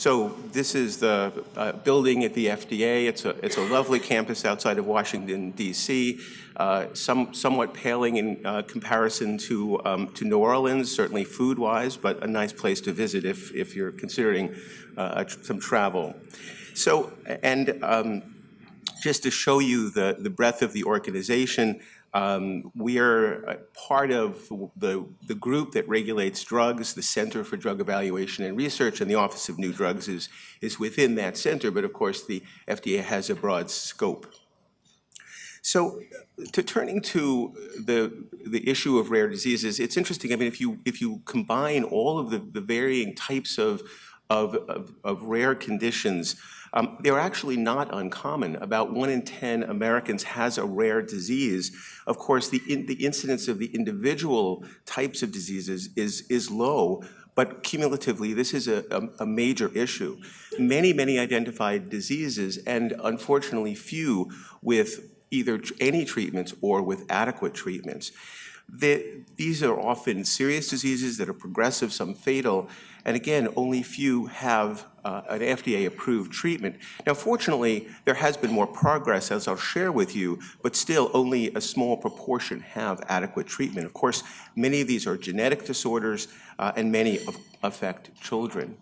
So this is the building at the FDA. It's a lovely campus outside of Washington, D.C., somewhat paling in comparison to New Orleans, certainly food-wise, but a nice place to visit if you're considering some travel. So, and just to show you the breadth of the organization, we are part of the group that regulates drugs. The Center for Drug Evaluation and Research, and the Office of New Drugs is within that center, but of course the FDA has a broad scope. So, turning to the issue of rare diseases, it's interesting. I mean, if you combine all of the varying types of rare conditions, they're actually not uncommon. About 1 in 10 Americans has a rare disease. Of course, the incidence of the individual types of diseases is low, but cumulatively, this is a major issue. Many identified diseases, and unfortunately few with either any treatments or with adequate treatments. These are often serious diseases that are progressive, some fatal, and again, only few have an FDA-approved treatment. Now, fortunately, there has been more progress, as I'll share with you, but still only a small proportion have adequate treatment. Of course, many of these are genetic disorders, and many affect children.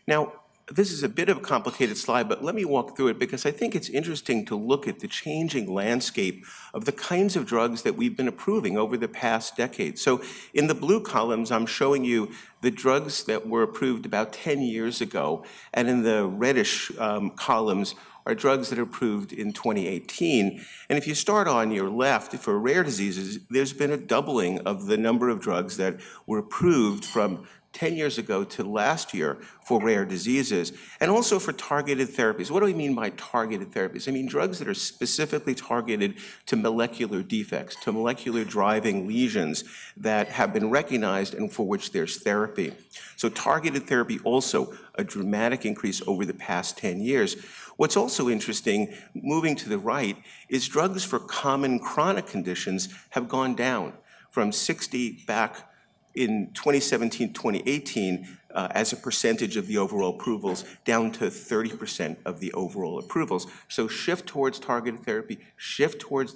Now, this is a bit of a complicated slide, but let me walk through it because I think it's interesting to look at the changing landscape of the kinds of drugs that we've been approving over the past decade. So in the blue columns, I'm showing you the drugs that were approved about 10 years ago, and in the reddish columns are drugs that are approved in 2018. And if you start on your left, for rare diseases, there's been a doubling of the number of drugs that were approved from 10 years ago to last year for rare diseases, and also for targeted therapies. What do I mean by targeted therapies? I mean drugs that are specifically targeted to molecular defects, to molecular driving lesions that have been recognized and for which there's therapy. So targeted therapy also a dramatic increase over the past 10 years. What's also interesting, moving to the right, is drugs for common chronic conditions have gone down from 60 back in 2017, 2018, as a percentage of the overall approvals, down to 30% of the overall approvals. So shift towards targeted therapy, shift towards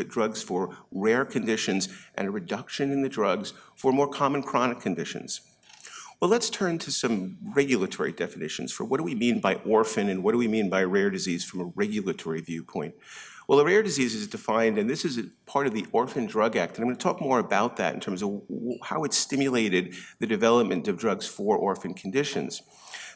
drugs for rare conditions, and a reduction in the drugs for more common chronic conditions. Well, let's turn to some regulatory definitions for what do we mean by orphan and what do we mean by rare disease from a regulatory viewpoint. Well, a rare disease is defined, and this is part of the Orphan Drug Act, and I'm going to talk more about that in terms of how it stimulated the development of drugs for orphan conditions.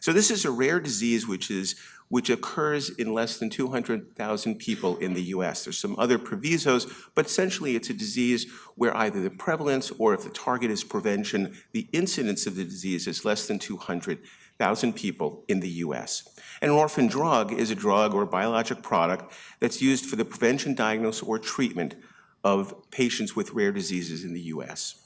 So this is a rare disease which occurs in less than 200,000 people in the U.S. There's some other provisos, but essentially it's a disease where either the prevalence or if the target is prevention, the incidence of the disease is less than 200,000 people in the U.S. An orphan drug is a drug or a biologic product that's used for the prevention, diagnosis, or treatment of patients with rare diseases in the U.S.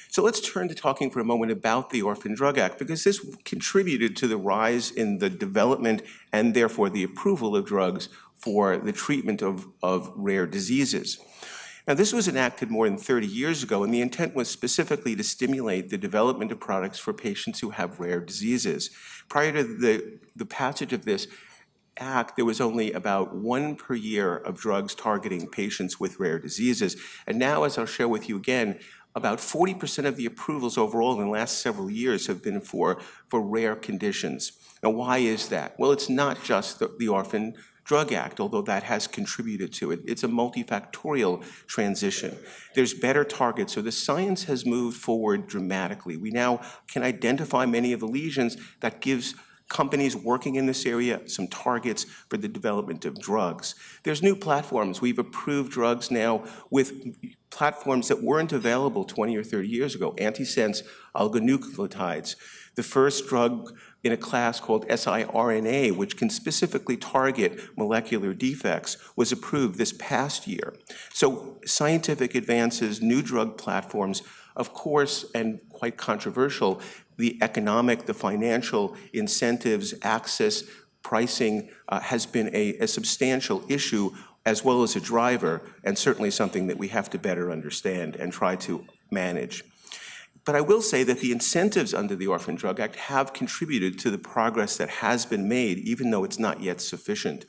So let's turn to talking for a moment about the Orphan Drug Act, because this contributed to the rise in the development and therefore the approval of drugs for the treatment of rare diseases. Now, this was enacted more than 30 years ago, and the intent was specifically to stimulate the development of products for patients who have rare diseases. Prior to the passage of this act, there was only about 1 per year of drugs targeting patients with rare diseases. And now, as I'll share with you again, about 40% of the approvals overall in the last several years have been for rare conditions. Now, why is that? Well, it's not just the Orphan Drug Act, although that has contributed to it. It's a multifactorial transition. There's better targets, so the science has moved forward dramatically. We now can identify many of the lesions that gives companies working in this area some targets for the development of drugs. There's new platforms. We've approved drugs now with platforms that weren't available 20 or 30 years ago, antisense oligonucleotides. The first drug in a class called siRNA, which can specifically target molecular defects, was approved this past year. So scientific advances, new drug platforms, of course, and quite controversial, the economic, the financial incentives, access, pricing has been a substantial issue as well as a driver, and certainly something that we have to better understand and try to manage. But I will say that the incentives under the Orphan Drug Act have contributed to the progress that has been made, even though it's not yet sufficient.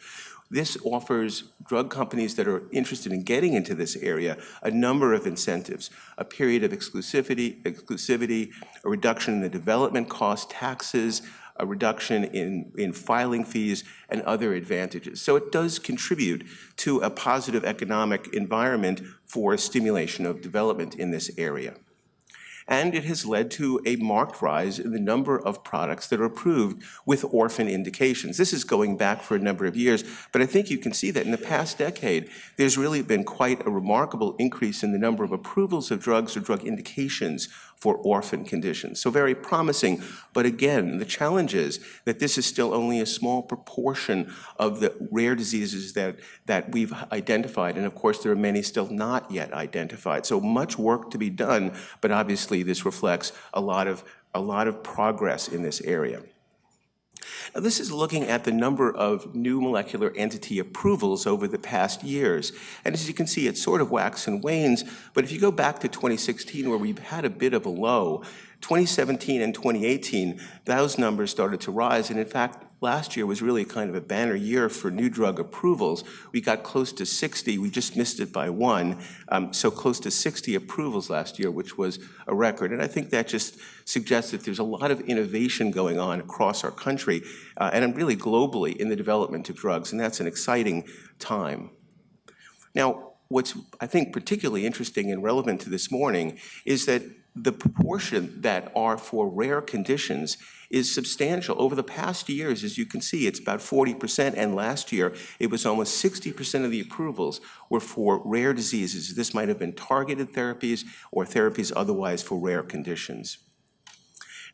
This offers drug companies that are interested in getting into this area a number of incentives: a period of exclusivity, a reduction in the development cost, taxes, a reduction in filing fees, and other advantages. So it does contribute to a positive economic environment for stimulation of development in this area. And it has led to a marked rise in the number of products that are approved with orphan indications. This is going back for a number of years, but I think you can see that in the past decade, there's really been quite a remarkable increase in the number of approvals of drugs or drug indications for orphan conditions. So very promising, but again, the challenge is that this is still only a small proportion of the rare diseases that we've identified, and of course there are many still not yet identified. So much work to be done, but obviously this reflects a lot of progress in this area. Now, this is looking at the number of new molecular entity approvals over the past years. And as you can see, it sort of waxes and wanes. But if you go back to 2016, where we've had a bit of a low, 2017 and 2018, those numbers started to rise. And in fact, last year was really kind of a banner year for new drug approvals. We got close to 60. We just missed it by one. So close to 60 approvals last year, which was a record. And I think that just suggests that there's a lot of innovation going on across our country and really globally in the development of drugs. And that's an exciting time. Now, what's, I think, particularly interesting and relevant to this morning is that the proportion that are for rare conditions is substantial. Over the past years, as you can see, it's about 40%, and last year it was almost 60% of the approvals were for rare diseases. This might have been targeted therapies or therapies otherwise for rare conditions.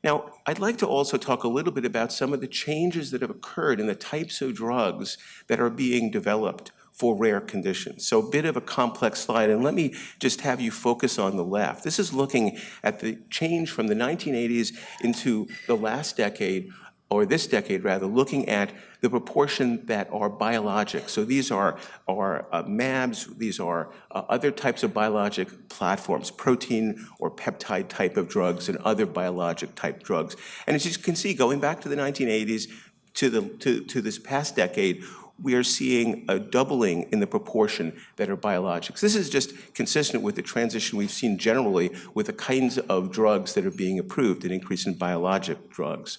Now, I'd like to also talk a little bit about some of the changes that have occurred in the types of drugs that are being developed for rare conditions. So a bit of a complex slide, and let me just have you focus on the left. This is looking at the change from the 1980s into the last decade, or this decade rather, looking at the proportion that are biologics. So these are mAbs, these are other types of biologic platforms, protein or peptide type of drugs and other biologic type drugs. And as you can see, going back to the 1980s to this past decade, we are seeing a doubling in the proportion that are biologics. This is just consistent with the transition we've seen generally with the kinds of drugs that are being approved, an increase in biologic drugs.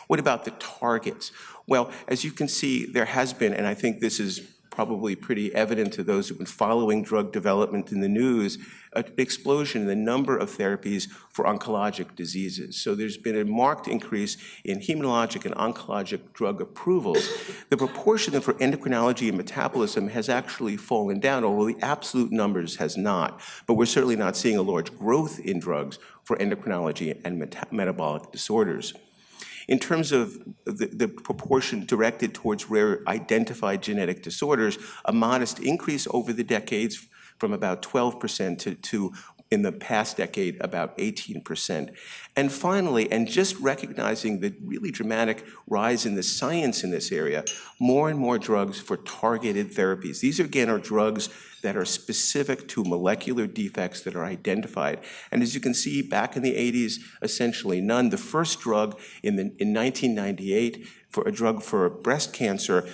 What about the targets? Well, as you can see, there has been, and I think this is probably pretty evident to those who've been following drug development in the news, an explosion in the number of therapies for oncologic diseases. So there's been a marked increase in hematologic and oncologic drug approvals. The proportion for endocrinology and metabolism has actually fallen down, although the absolute numbers has not. But we're certainly not seeing a large growth in drugs for endocrinology and metabolic disorders. In terms of the proportion directed towards rare identified genetic disorders, a modest increase over the decades from about 12% to in the past decade, about 18%. And finally, and just recognizing the really dramatic rise in the science in this area, more and more drugs for targeted therapies. These, again, are drugs that are specific to molecular defects that are identified. And as you can see, back in the 80s, essentially none. The first drug in 1998 for a drug for breast cancer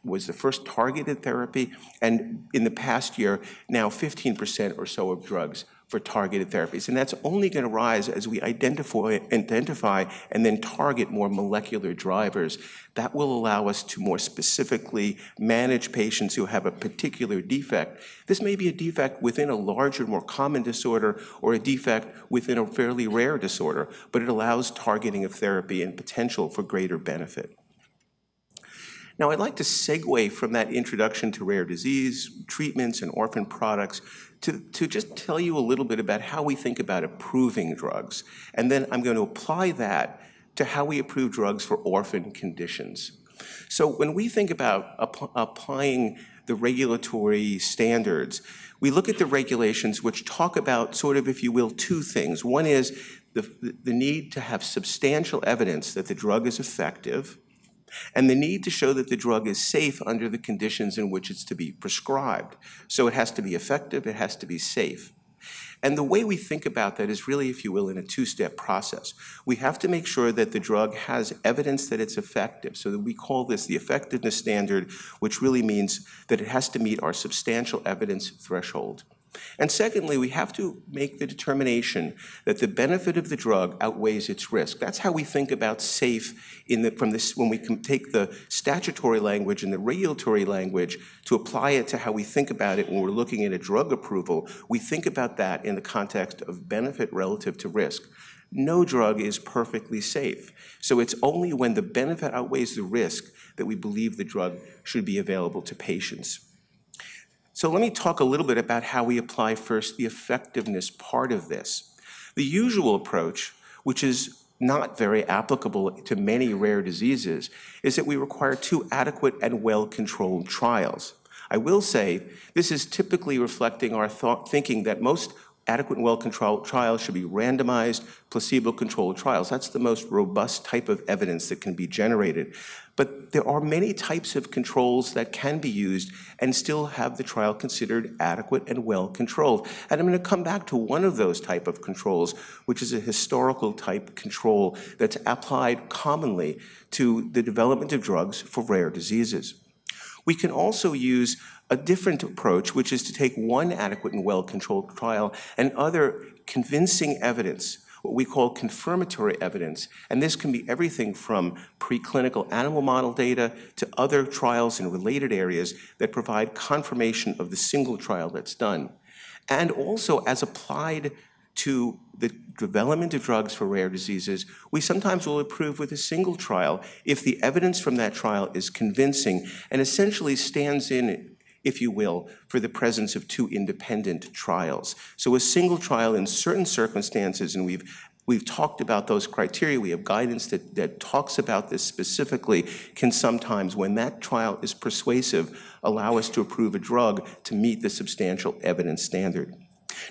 was the first targeted therapy, and in the past year, now 15% or so of drugs for targeted therapies. And that's only going to rise as we identify and then target more molecular drivers. That will allow us to more specifically manage patients who have a particular defect. This may be a defect within a larger, more common disorder or a defect within a fairly rare disorder, but it allows targeting of therapy and potential for greater benefit. Now, I'd like to segue from that introduction to rare disease, treatments, and orphan products to just tell you a little bit about how we think about approving drugs. And then I'm going to apply that to how we approve drugs for orphan conditions. So when we think about applying the regulatory standards, we look at the regulations which talk about sort of, if you will, two things. One is the need to have substantial evidence that the drug is effective, and the need to show that the drug is safe under the conditions in which it's to be prescribed. So it has to be effective, it has to be safe. And the way we think about that is really, if you will, in a two-step process. We have to make sure that the drug has evidence that it's effective, so that we call this the effectiveness standard, which really means that it has to meet our substantial evidence threshold. And secondly, we have to make the determination that the benefit of the drug outweighs its risk. That's how we think about safe when we can take the statutory language and the regulatory language to apply it to how we think about it when we're looking at a drug approval. We think about that in the context of benefit relative to risk. No drug is perfectly safe. So it's only when the benefit outweighs the risk that we believe the drug should be available to patients. So let me talk a little bit about how we apply first the effectiveness part of this. The usual approach, which is not very applicable to many rare diseases, is that we require 2 adequate and well-controlled trials. I will say this is typically reflecting our thinking that most adequate and well-controlled trials should be randomized, placebo-controlled trials. That's the most robust type of evidence that can be generated. But there are many types of controls that can be used and still have the trial considered adequate and well-controlled. And I'm going to come back to one of those type of controls, which is a historical type control that's applied commonly to the development of drugs for rare diseases. We can also use a different approach, which is to take one adequate and well-controlled trial and other convincing evidence, what we call confirmatory evidence. And this can be everything from preclinical animal model data to other trials in related areas that provide confirmation of the single trial that's done. And also, as applied to the development of drugs for rare diseases, we sometimes will approve with a single trial if the evidence from that trial is convincing and essentially stands in, if you will, for the presence of 2 independent trials. So a single trial in certain circumstances, and we've talked about those criteria, we have guidance that talks about this specifically, can sometimes, when that trial is persuasive, allow us to approve a drug to meet the substantial evidence standard.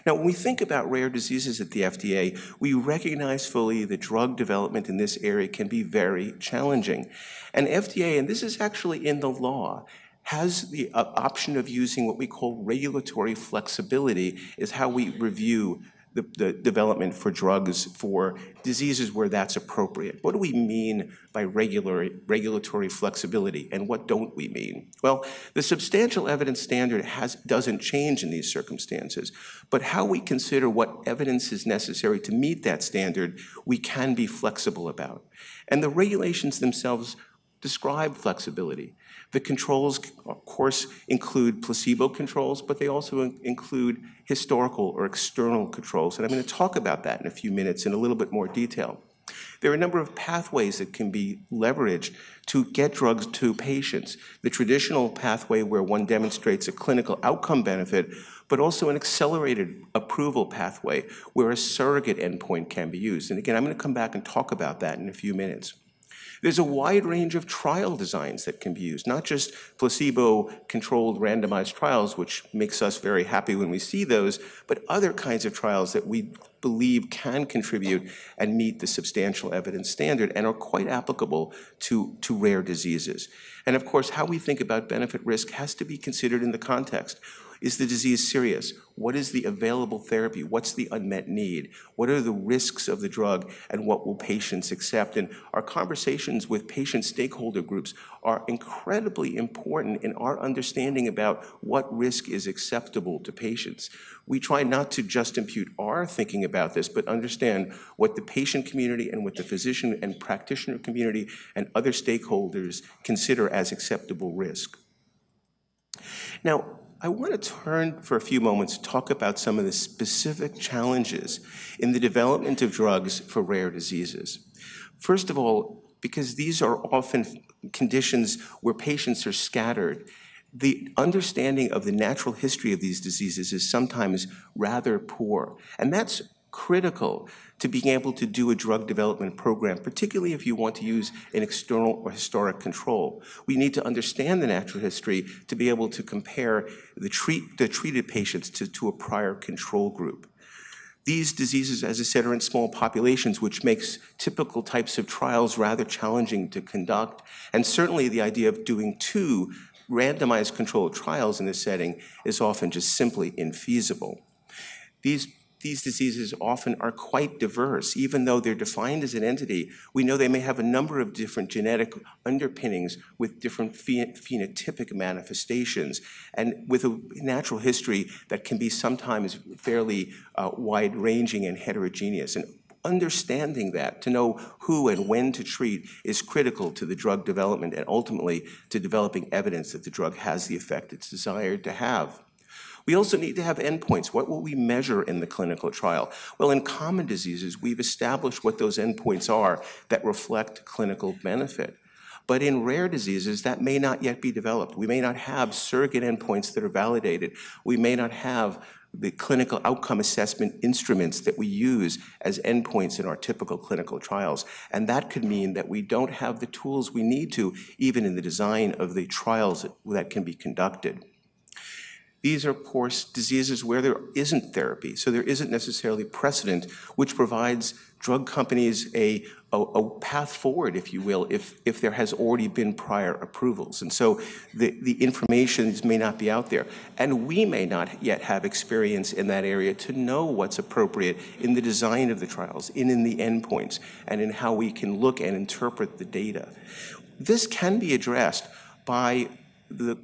Now, when we think about rare diseases at the FDA, we recognize fully that drug development in this area can be very challenging. And FDA, and this is actually in the law, has the option of using what we call regulatory flexibility, is how we review the development for drugs for diseases where that's appropriate. What do we mean by regulatory flexibility, and what don't we mean? Well, the substantial evidence standard doesn't change in these circumstances, but how we consider what evidence is necessary to meet that standard, we can be flexible about. And the regulations themselves describe flexibility. The controls, of course, include placebo controls, but they also include historical or external controls. And I'm going to talk about that in a few minutes in a little bit more detail. There are a number of pathways that can be leveraged to get drugs to patients. The traditional pathway where one demonstrates a clinical outcome benefit, but also an accelerated approval pathway where a surrogate endpoint can be used. And again, I'm going to come back and talk about that in a few minutes. There's a wide range of trial designs that can be used, not just placebo-controlled randomized trials, which makes us very happy when we see those, but other kinds of trials that we believe can contribute and meet the substantial evidence standard and are quite applicable to rare diseases. And of course, how we think about benefit risk has to be considered in the context. Is the disease serious? What is the available therapy? What's the unmet need? What are the risks of the drug, and what will patients accept? And our conversations with patient stakeholder groups are incredibly important in our understanding about what risk is acceptable to patients. We try not to just impute our thinking about this, but understand what the patient community and what the physician and practitioner community and other stakeholders consider as acceptable risk. Now, I want to turn for a few moments to talk about some of the specific challenges in the development of drugs for rare diseases. First of all, because these are often conditions where patients are scattered, the understanding of the natural history of these diseases is sometimes rather poor. And that's critical to being able to do a drug development program, particularly if you want to use an external or historic control. We need to understand the natural history to be able to compare the treated patients to a prior control group. These diseases, as I said, are in small populations, which makes typical types of trials rather challenging to conduct. And certainly the idea of doing 2 randomized controlled trials in this setting is often just simply infeasible. These these diseases often are quite diverse. Even though they're defined as an entity, we know they may have a number of different genetic underpinnings with different phenotypic manifestations, and with a natural history that can be sometimes fairly wide-ranging and heterogeneous. And understanding that, to know who and when to treat, is critical to the drug development and ultimately to developing evidence that the drug has the effect it's desired to have. We also need to have endpoints. What will we measure in the clinical trial? Well, in common diseases, we've established what those endpoints are that reflect clinical benefit. But in rare diseases, that may not yet be developed. We may not have surrogate endpoints that are validated. We may not have the clinical outcome assessment instruments that we use as endpoints in our typical clinical trials. And that could mean that we don't have the tools we need to, even in the design of the trials that can be conducted. These are, of course, diseases where there isn't therapy, so there isn't necessarily precedent, which provides drug companies a path forward, if you will, if there has already been prior approvals. And so the information may not be out there. And we may not yet have experience in that area to know what's appropriate in the design of the trials, in the endpoints, and in how we can look and interpret the data. This can be addressed by the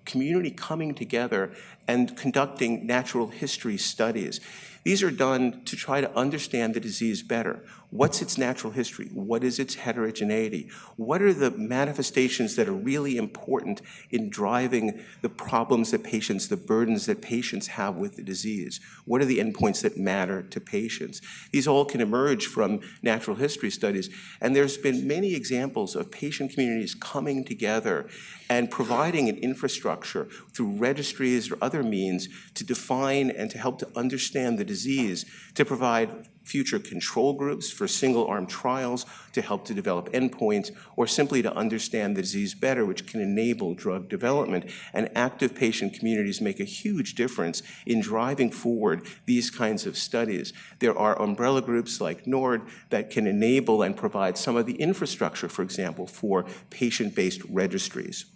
community coming together and conducting natural history studies. These are done to try to understand the disease better. What's its natural history? What is its heterogeneity? What are the manifestations that are really important in driving the problems that patients, the burdens that patients have with the disease? What are the endpoints that matter to patients? These all can emerge from natural history studies, and there's been many examples of patient communities coming together and providing an infrastructure through registries or other means to define and to help to understand the disease, to provide future control groups for single-arm trials, to help to develop endpoints, or simply to understand the disease better, which can enable drug development. And active patient communities make a huge difference in driving forward these kinds of studies. There are umbrella groups like NORD that can enable and provide some of the infrastructure, for example, for patient-based registries.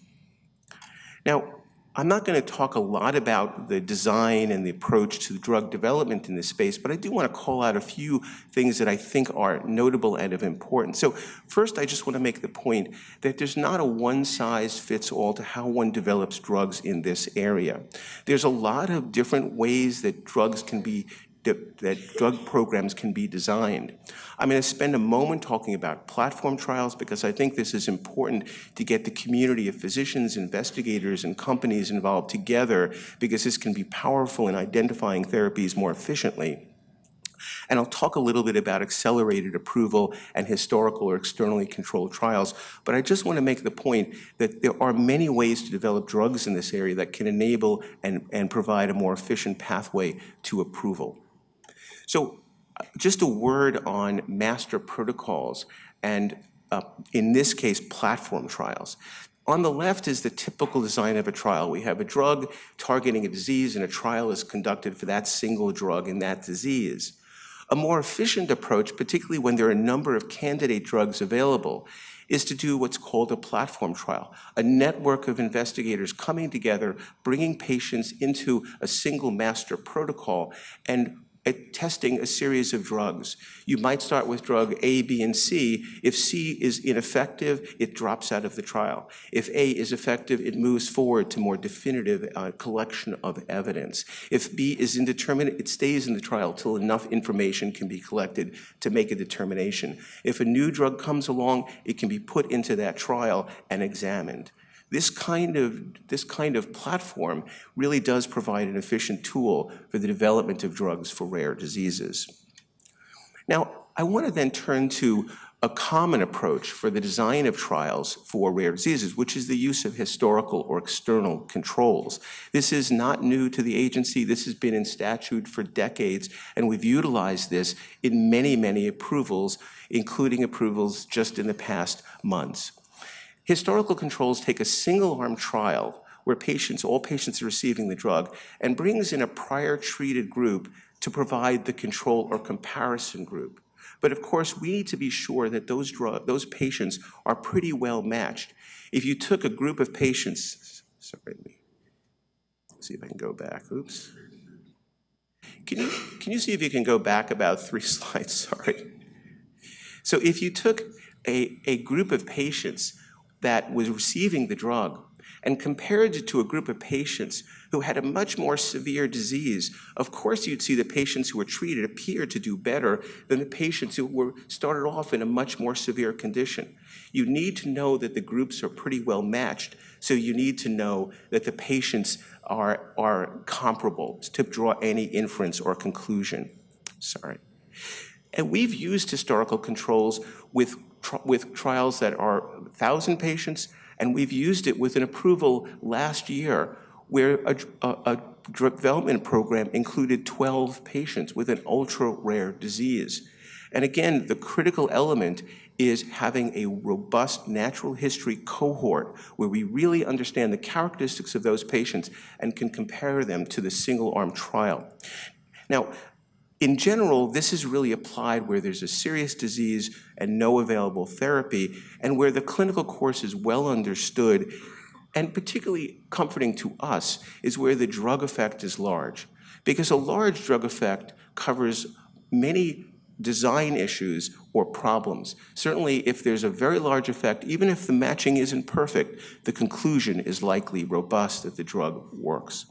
Now, I'm not going to talk a lot about the design and the approach to drug development in this space, but I do want to call out a few things that I think are notable and of importance. So first, I just want to make the point that there's not a one-size-fits-all to how one develops drugs in this area. There's a lot of different ways that drugs can be that drug programs can be designed. I'm going to spend a moment talking about platform trials because I think this is important to get the community of physicians, investigators, and companies involved together, because this can be powerful in identifying therapies more efficiently. And I'll talk a little bit about accelerated approval and historical or externally controlled trials. But I just want to make the point that there are many ways to develop drugs in this area that can enable and provide a more efficient pathway to approval. So just a word on master protocols and, in this case, platform trials. On the left is the typical design of a trial. We have a drug targeting a disease, and a trial is conducted for that single drug in that disease. A more efficient approach, particularly when there are a number of candidate drugs available, is to do what's called a platform trial, a network of investigators coming together, bringing patients into a single master protocol and testing a series of drugs. You might start with drug A, B, and C. If C is ineffective, it drops out of the trial. If A is effective, it moves forward to more definitive collection of evidence. If B is indeterminate, it stays in the trial till enough information can be collected to make a determination. If a new drug comes along, it can be put into that trial and examined. This kind of platform really does provide an efficient tool for the development of drugs for rare diseases. Now, I want to then turn to a common approach for the design of trials for rare diseases, which is the use of historical or external controls. This is not new to the agency. This has been in statute for decades, and we've utilized this in many, many approvals, including approvals just in the past months. Historical controls take a single-arm trial where all patients are receiving the drug, and brings in a prior treated group to provide the control or comparison group. But of course, we need to be sure that those patients are pretty well matched. If you took a group of patients, sorry, let me see if I can go back, oops. Can you see if you can go back about 3 slides? Sorry. So if you took a group of patients that was receiving the drug and compared it to a group of patients who had a much more severe disease, of course you'd see the patients who were treated appear to do better than the patients who were started off in a much more severe condition. You need to know that the groups are pretty well matched, so you need to know that the patients are comparable to draw any inference or conclusion. Sorry. And we've used historical controls with trials that are 1,000 patients, and we've used it with an approval last year where a drug development program included 12 patients with an ultra-rare disease. And again, the critical element is having a robust natural history cohort where we really understand the characteristics of those patients and can compare them to the single-arm trial. Now, in general, this is really applied where there's a serious disease and no available therapy, and where the clinical course is well understood, and particularly comforting to us is where the drug effect is large. Because a large drug effect covers many design issues or problems. Certainly, if there's a very large effect, even if the matching isn't perfect, the conclusion is likely robust that the drug works.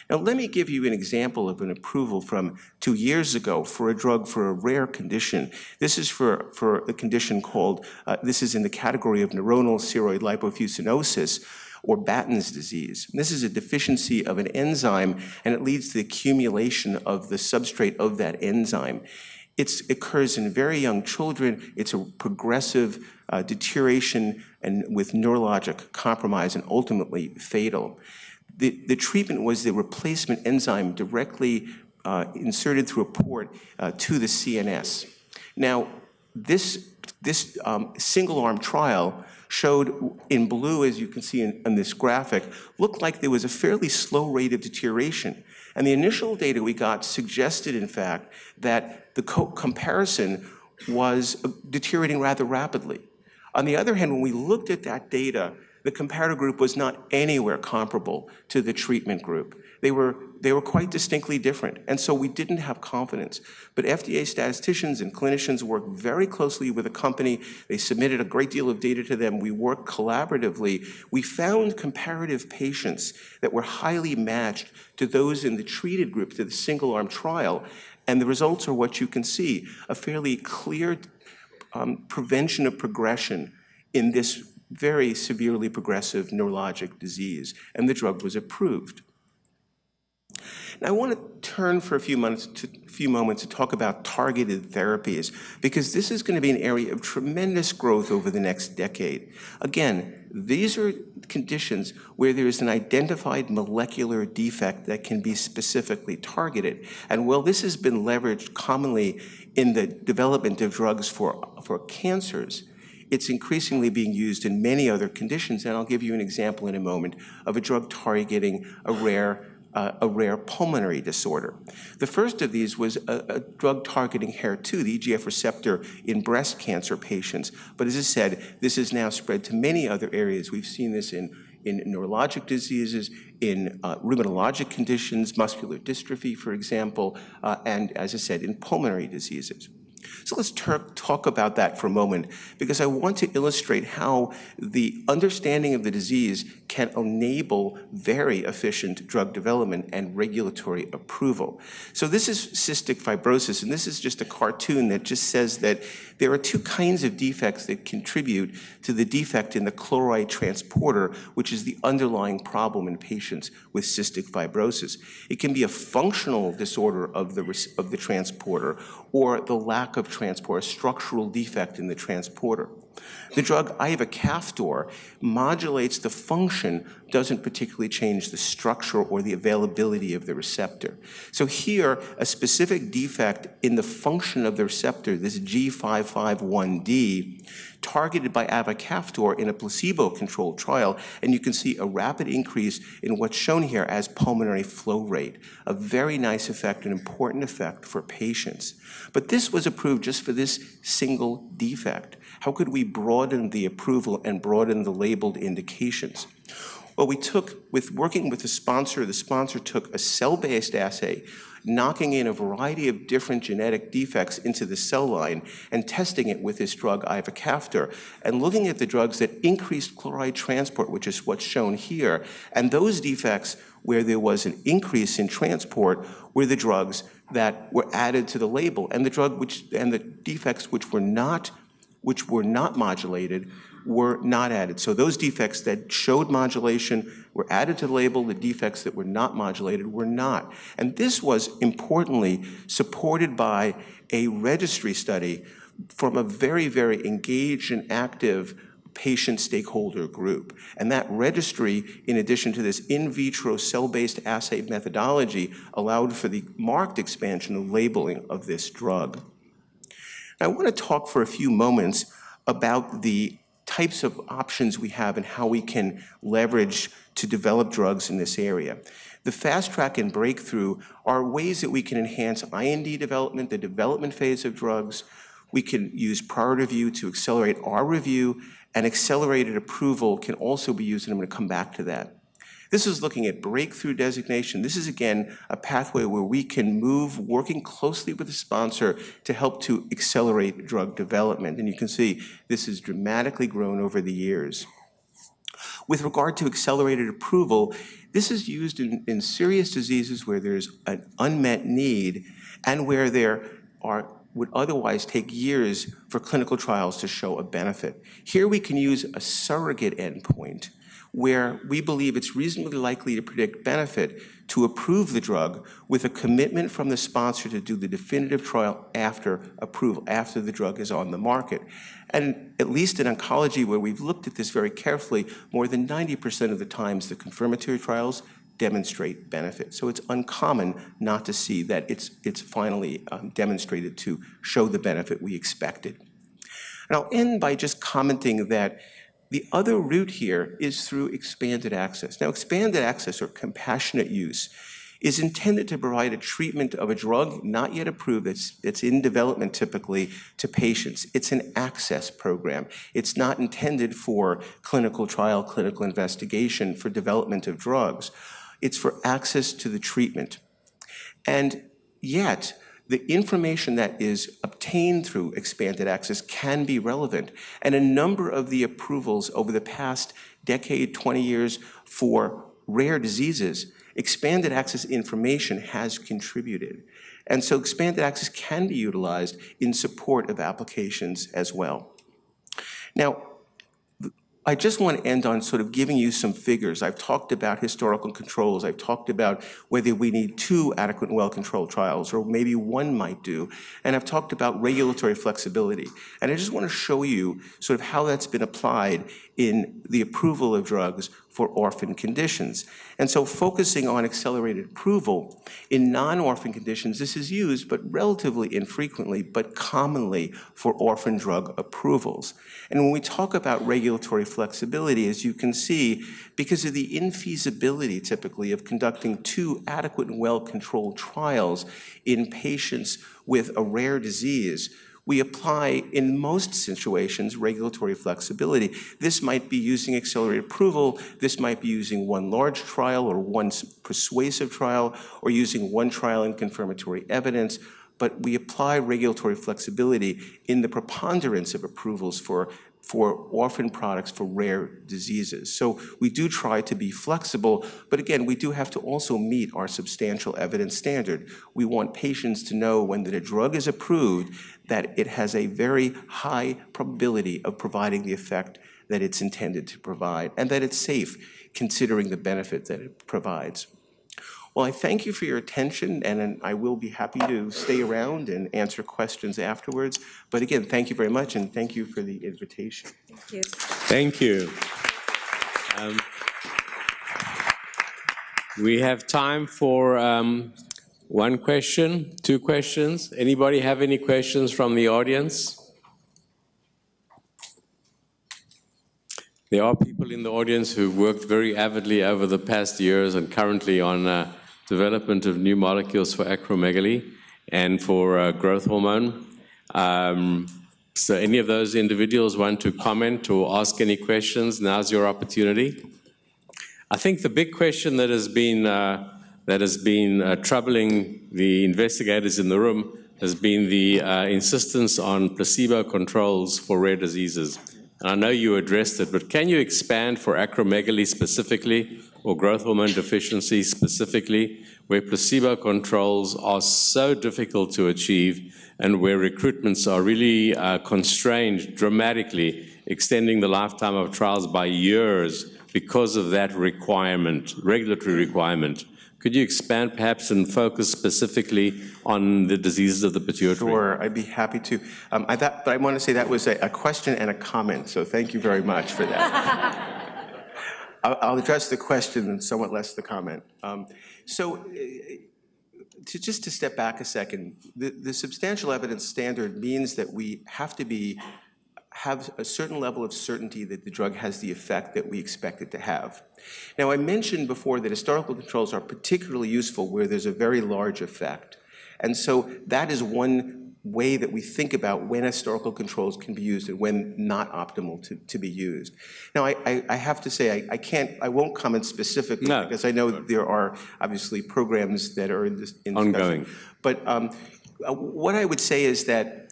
Now, let me give you an example of an approval from 2 years ago for a drug for a rare condition. This is for a condition called, this is in the category of neuronal ceroid lipofuscinosis, or Batten's disease. This is a deficiency of an enzyme, and it leads to the accumulation of the substrate of that enzyme. It occurs in very young children. It's a progressive deterioration and with neurologic compromise and ultimately fatal. The treatment was the replacement enzyme directly inserted through a port to the CNS. Now, this single-arm trial showed in blue, as you can see in this graphic, looked like there was a fairly slow rate of deterioration. And the initial data we got suggested, in fact, that the comparison was deteriorating rather rapidly. On the other hand, when we looked at that data, the comparator group was not anywhere comparable to the treatment group. They were quite distinctly different, and so we didn't have confidence. But FDA statisticians and clinicians worked very closely with the company. They submitted a great deal of data to them. We worked collaboratively. We found comparative patients that were highly matched to those in the treated group, to the single-arm trial, and the results are what you can see, a fairly clear prevention of progression in this very severely progressive neurologic disease, and the drug was approved. Now, I want to turn for a few moments to talk about targeted therapies, because this is going to be an area of tremendous growth over the next decade. Again, these are conditions where there is an identified molecular defect that can be specifically targeted. And while this has been leveraged commonly in the development of drugs for cancers, it's increasingly being used in many other conditions, and I'll give you an example in a moment of a drug targeting a rare pulmonary disorder. The first of these was a drug targeting HER2, the EGF receptor, in breast cancer patients. But as I said, this is now spread to many other areas. We've seen this in neurologic diseases, in rheumatologic conditions, muscular dystrophy, for example, and as I said, in pulmonary diseases. So let's talk about that for a moment, because I want to illustrate how the understanding of the disease can enable very efficient drug development and regulatory approval. So this is cystic fibrosis, and this is just a cartoon that just says that there are two kinds of defects that contribute to the defect in the chloride transporter, which is the underlying problem in patients with cystic fibrosis. It can be a functional disorder of the transporter, or the lack of transport, a structural defect in the transporter. The drug ivacaftor modulates the function, doesn't particularly change the structure or the availability of the receptor. So here, a specific defect in the function of the receptor, this G551D, targeted by ivacaftor in a placebo-controlled trial, and you can see a rapid increase in what's shown here as pulmonary flow rate, a very nice effect, an important effect for patients. But this was approved just for this single defect. How could we broaden the approval and broaden the labeled indications? Well, working with the sponsor took a cell-based assay, knocking in a variety of different genetic defects into the cell line and testing it with this drug ivacaftor, and looking at the drugs that increased chloride transport, which is what's shown here. And those defects where there was an increase in transport were the drugs that were added to the label, and the defects which were not modulated were not added. So those defects that showed modulation were added to the label, the defects that were not modulated were not. And this was importantly supported by a registry study from a very, very engaged and active patient stakeholder group. And that registry, in addition to this in vitro cell-based assay methodology, allowed for the marked expansion of labeling of this drug. I want to talk for a few moments about the types of options we have and how we can leverage to develop drugs in this area. The fast track and breakthrough are ways that we can enhance IND development, the development phase of drugs. We can use priority review to accelerate our review, and accelerated approval can also be used, and I'm going to come back to that. This is looking at breakthrough designation. This is, again, a pathway where we can move working closely with the sponsor to help to accelerate drug development. And you can see this has dramatically grown over the years. With regard to accelerated approval, this is used in serious diseases where there's an unmet need and where there would otherwise take years for clinical trials to show a benefit. Here we can use a surrogate endpoint where we believe it's reasonably likely to predict benefit to approve the drug with a commitment from the sponsor to do the definitive trial after approval, after the drug is on the market. And at least in oncology, where we've looked at this very carefully, more than 90% of the times the confirmatory trials demonstrate benefit. So it's uncommon not to see that it's finally demonstrated to show the benefit we expected. And I'll end by just commenting that the other route here is through expanded access. Now, expanded access or compassionate use is intended to provide a treatment of a drug not yet approved, it's in development typically, to patients. It's an access program. It's not intended for clinical trial, clinical investigation, for development of drugs. It's for access to the treatment. And yet, the information that is obtained through expanded access can be relevant. And a number of the approvals over the past decade, 20 years for rare diseases, expanded access information has contributed. And so expanded access can be utilized in support of applications as well. Now, I just want to end on sort of giving you some figures. I've talked about historical controls. I've talked about whether we need 2 adequate and well-controlled trials, or maybe 1 might do. And I've talked about regulatory flexibility. And I just want to show you sort of how that's been applied in the approval of drugs for orphan conditions. And so focusing on accelerated approval, in non-orphan conditions, this is used, but relatively infrequently, but commonly for orphan drug approvals. And when we talk about regulatory flexibility, as you can see, because of the infeasibility typically of conducting 2 adequate and well-controlled trials in patients with a rare disease, we apply, in most situations, regulatory flexibility. This might be using accelerated approval, this might be using 1 large trial or 1 persuasive trial, or using 1 trial in confirmatory evidence, but we apply regulatory flexibility in the preponderance of approvals for orphan products for rare diseases. So we do try to be flexible, but again, we do have to also meet our substantial evidence standard. We want patients to know when a drug is approved that it has a very high probability of providing the effect that it's intended to provide, and that it's safe considering the benefit that it provides. Well, I thank you for your attention, and I will be happy to stay around and answer questions afterwards. But again, thank you very much, and thank you for the invitation. Thank you. Thank you. We have time for 1 question, 2 questions. Anybody have any questions from the audience? There are people in the audience who've worked very avidly over the past years and currently on development of new molecules for acromegaly and for growth hormone. So any of those individuals want to comment or ask any questions, now's your opportunity. I think the big question that has been troubling the investigators in the room has been the insistence on placebo controls for rare diseases. And I know you addressed it, but can you expand for acromegaly specifically, or growth hormone deficiency specifically, where placebo controls are so difficult to achieve and where recruitments are really constrained dramatically, extending the lifetime of trials by years because of that requirement, regulatory requirement? Could you expand perhaps and focus specifically on the diseases of the pituitary? Sure, I'd be happy to. But I want to say that was a question and a comment, so thank you very much for that. I'll address the question and somewhat less the comment. Just to step back a second, the substantial evidence standard means that we have to have a certain level of certainty that the drug has the effect that we expect it to have. Now, I mentioned before that historical controls are particularly useful where there's a very large effect. And so that is one way that we think about when historical controls can be used and when not optimal to be used. Now, I have to say, I won't comment specifically because I know there are obviously programs that are in discussion. Ongoing. But what I would say is that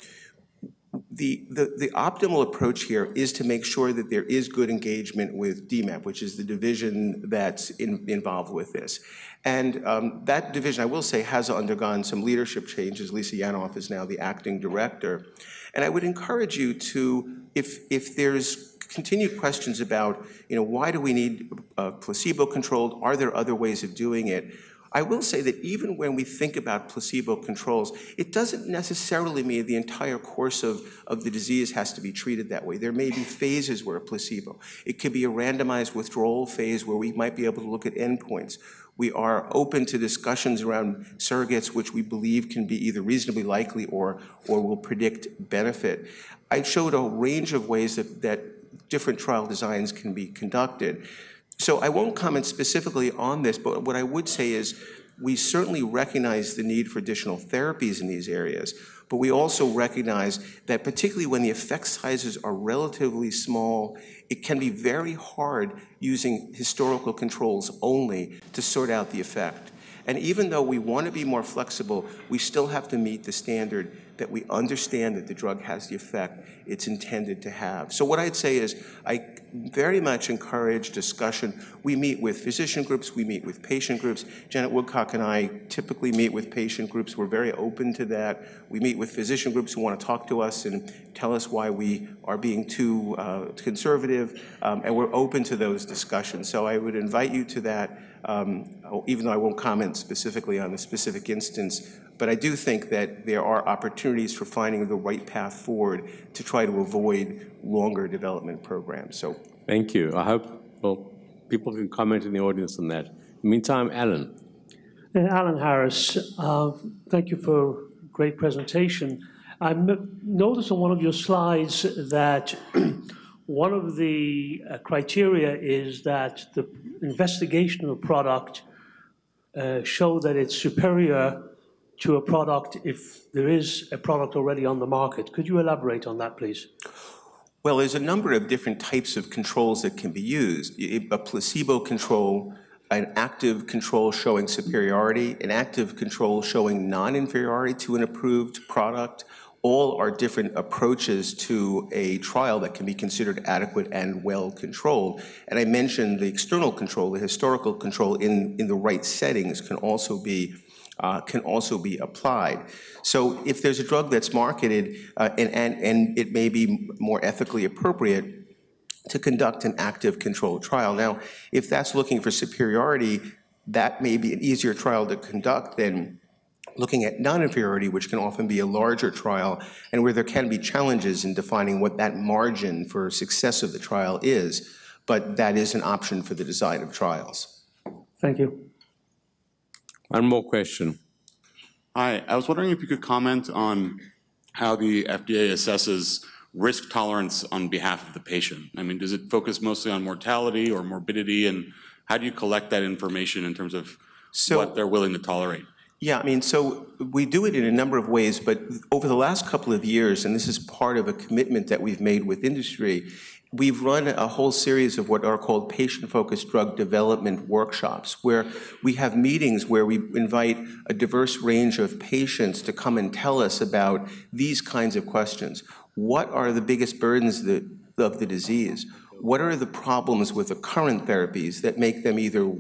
the optimal approach here is to make sure that there is good engagement with DMAP, which is the division that's involved with this. And that division, I will say, has undergone some leadership changes. Lisa Yanoff is now the acting director. And I would encourage you to, if there's continued questions about, why do we need placebo-controlled? Are there other ways of doing it? I will say that even when we think about placebo controls, it doesn't necessarily mean the entire course of the disease has to be treated that way. There may be phases where a placebo. It could be a randomized withdrawal phase where we might be able to look at endpoints. We are open to discussions around surrogates which we believe can be either reasonably likely or will predict benefit. I showed a range of ways that different trial designs can be conducted. So I won't comment specifically on this, but what I would say is we certainly recognize the need for additional therapies in these areas, but we also recognize that particularly when the effect sizes are relatively small, it can be very hard using historical controls only to sort out the effect. And even though we want to be more flexible, we still have to meet the standard that we understand that the drug has the effect it's intended to have. So what I'd say is I very much encourage discussion. We meet with physician groups, we meet with patient groups. Janet Woodcock and I typically meet with patient groups. We're very open to that. We meet with physician groups who want to talk to us and tell us why we are being too conservative, and we're open to those discussions. So I would invite you to that, even though I won't comment specifically on the specific instance. But I do think that there are opportunities for finding the right path forward to try to avoid longer development programs. So, thank you. I hope people can comment in the audience on that. In the meantime, Alan. Alan Harris, thank you for a great presentation. I noticed on one of your slides that one of the criteria is that the investigational product show that it's superior to a product if there is a product already on the market. Could you elaborate on that, please? Well, there's a number of different types of controls that can be used. A placebo control, an active control showing superiority, an active control showing non-inferiority to an approved product, all are different approaches to a trial that can be considered adequate and well controlled. And I mentioned the external control, the historical control in the right settings can also be applied. So if there's a drug that's marketed and it may be more ethically appropriate to conduct an active controlled trial. Now, if that's looking for superiority, that may be an easier trial to conduct than looking at non-inferiority, which can often be a larger trial and where there can be challenges in defining what that margin for success of the trial is. But that is an option for the design of trials. Thank you. One more question. Hi, I was wondering if you could comment on how the FDA assesses risk tolerance on behalf of the patient. I mean, does it focus mostly on mortality or morbidity, and how do you collect that information in terms of what they're willing to tolerate? Yeah, I mean, so we do it in a number of ways, but over the last couple of years, and this is part of a commitment that we've made with industry, we've run a whole series of what are called patient-focused drug development workshops, where we have meetings where we invite a diverse range of patients to come and tell us about these kinds of questions. What are the biggest burdens of the disease? What are the problems with the current therapies that make them either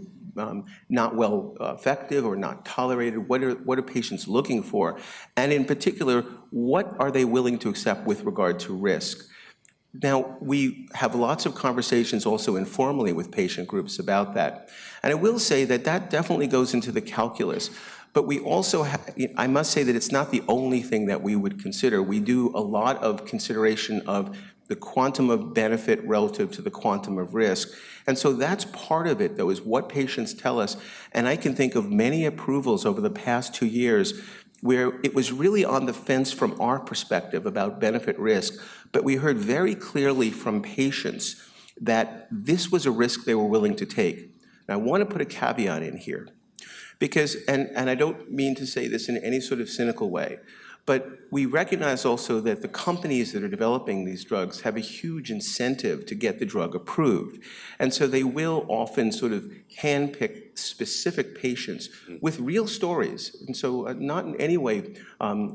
not well effective or not tolerated? What are patients looking for? And in particular, what are they willing to accept with regard to risk? Now, we have lots of conversations also informally with patient groups about that. And I will say that that definitely goes into the calculus. But we also I must say that it's not the only thing that we would consider. We do a lot of consideration of the quantum of benefit relative to the quantum of risk. And so that's part of it, though, is what patients tell us. And I can think of many approvals over the past 2 years where it was really on the fence from our perspective about benefit risk, but we heard very clearly from patients that this was a risk they were willing to take. Now, I want to put a caveat in here, because, and I don't mean to say this in any sort of cynical way, but we recognize also that the companies that are developing these drugs have a huge incentive to get the drug approved. And so they will often sort of handpick specific patients with real stories. And so not in any way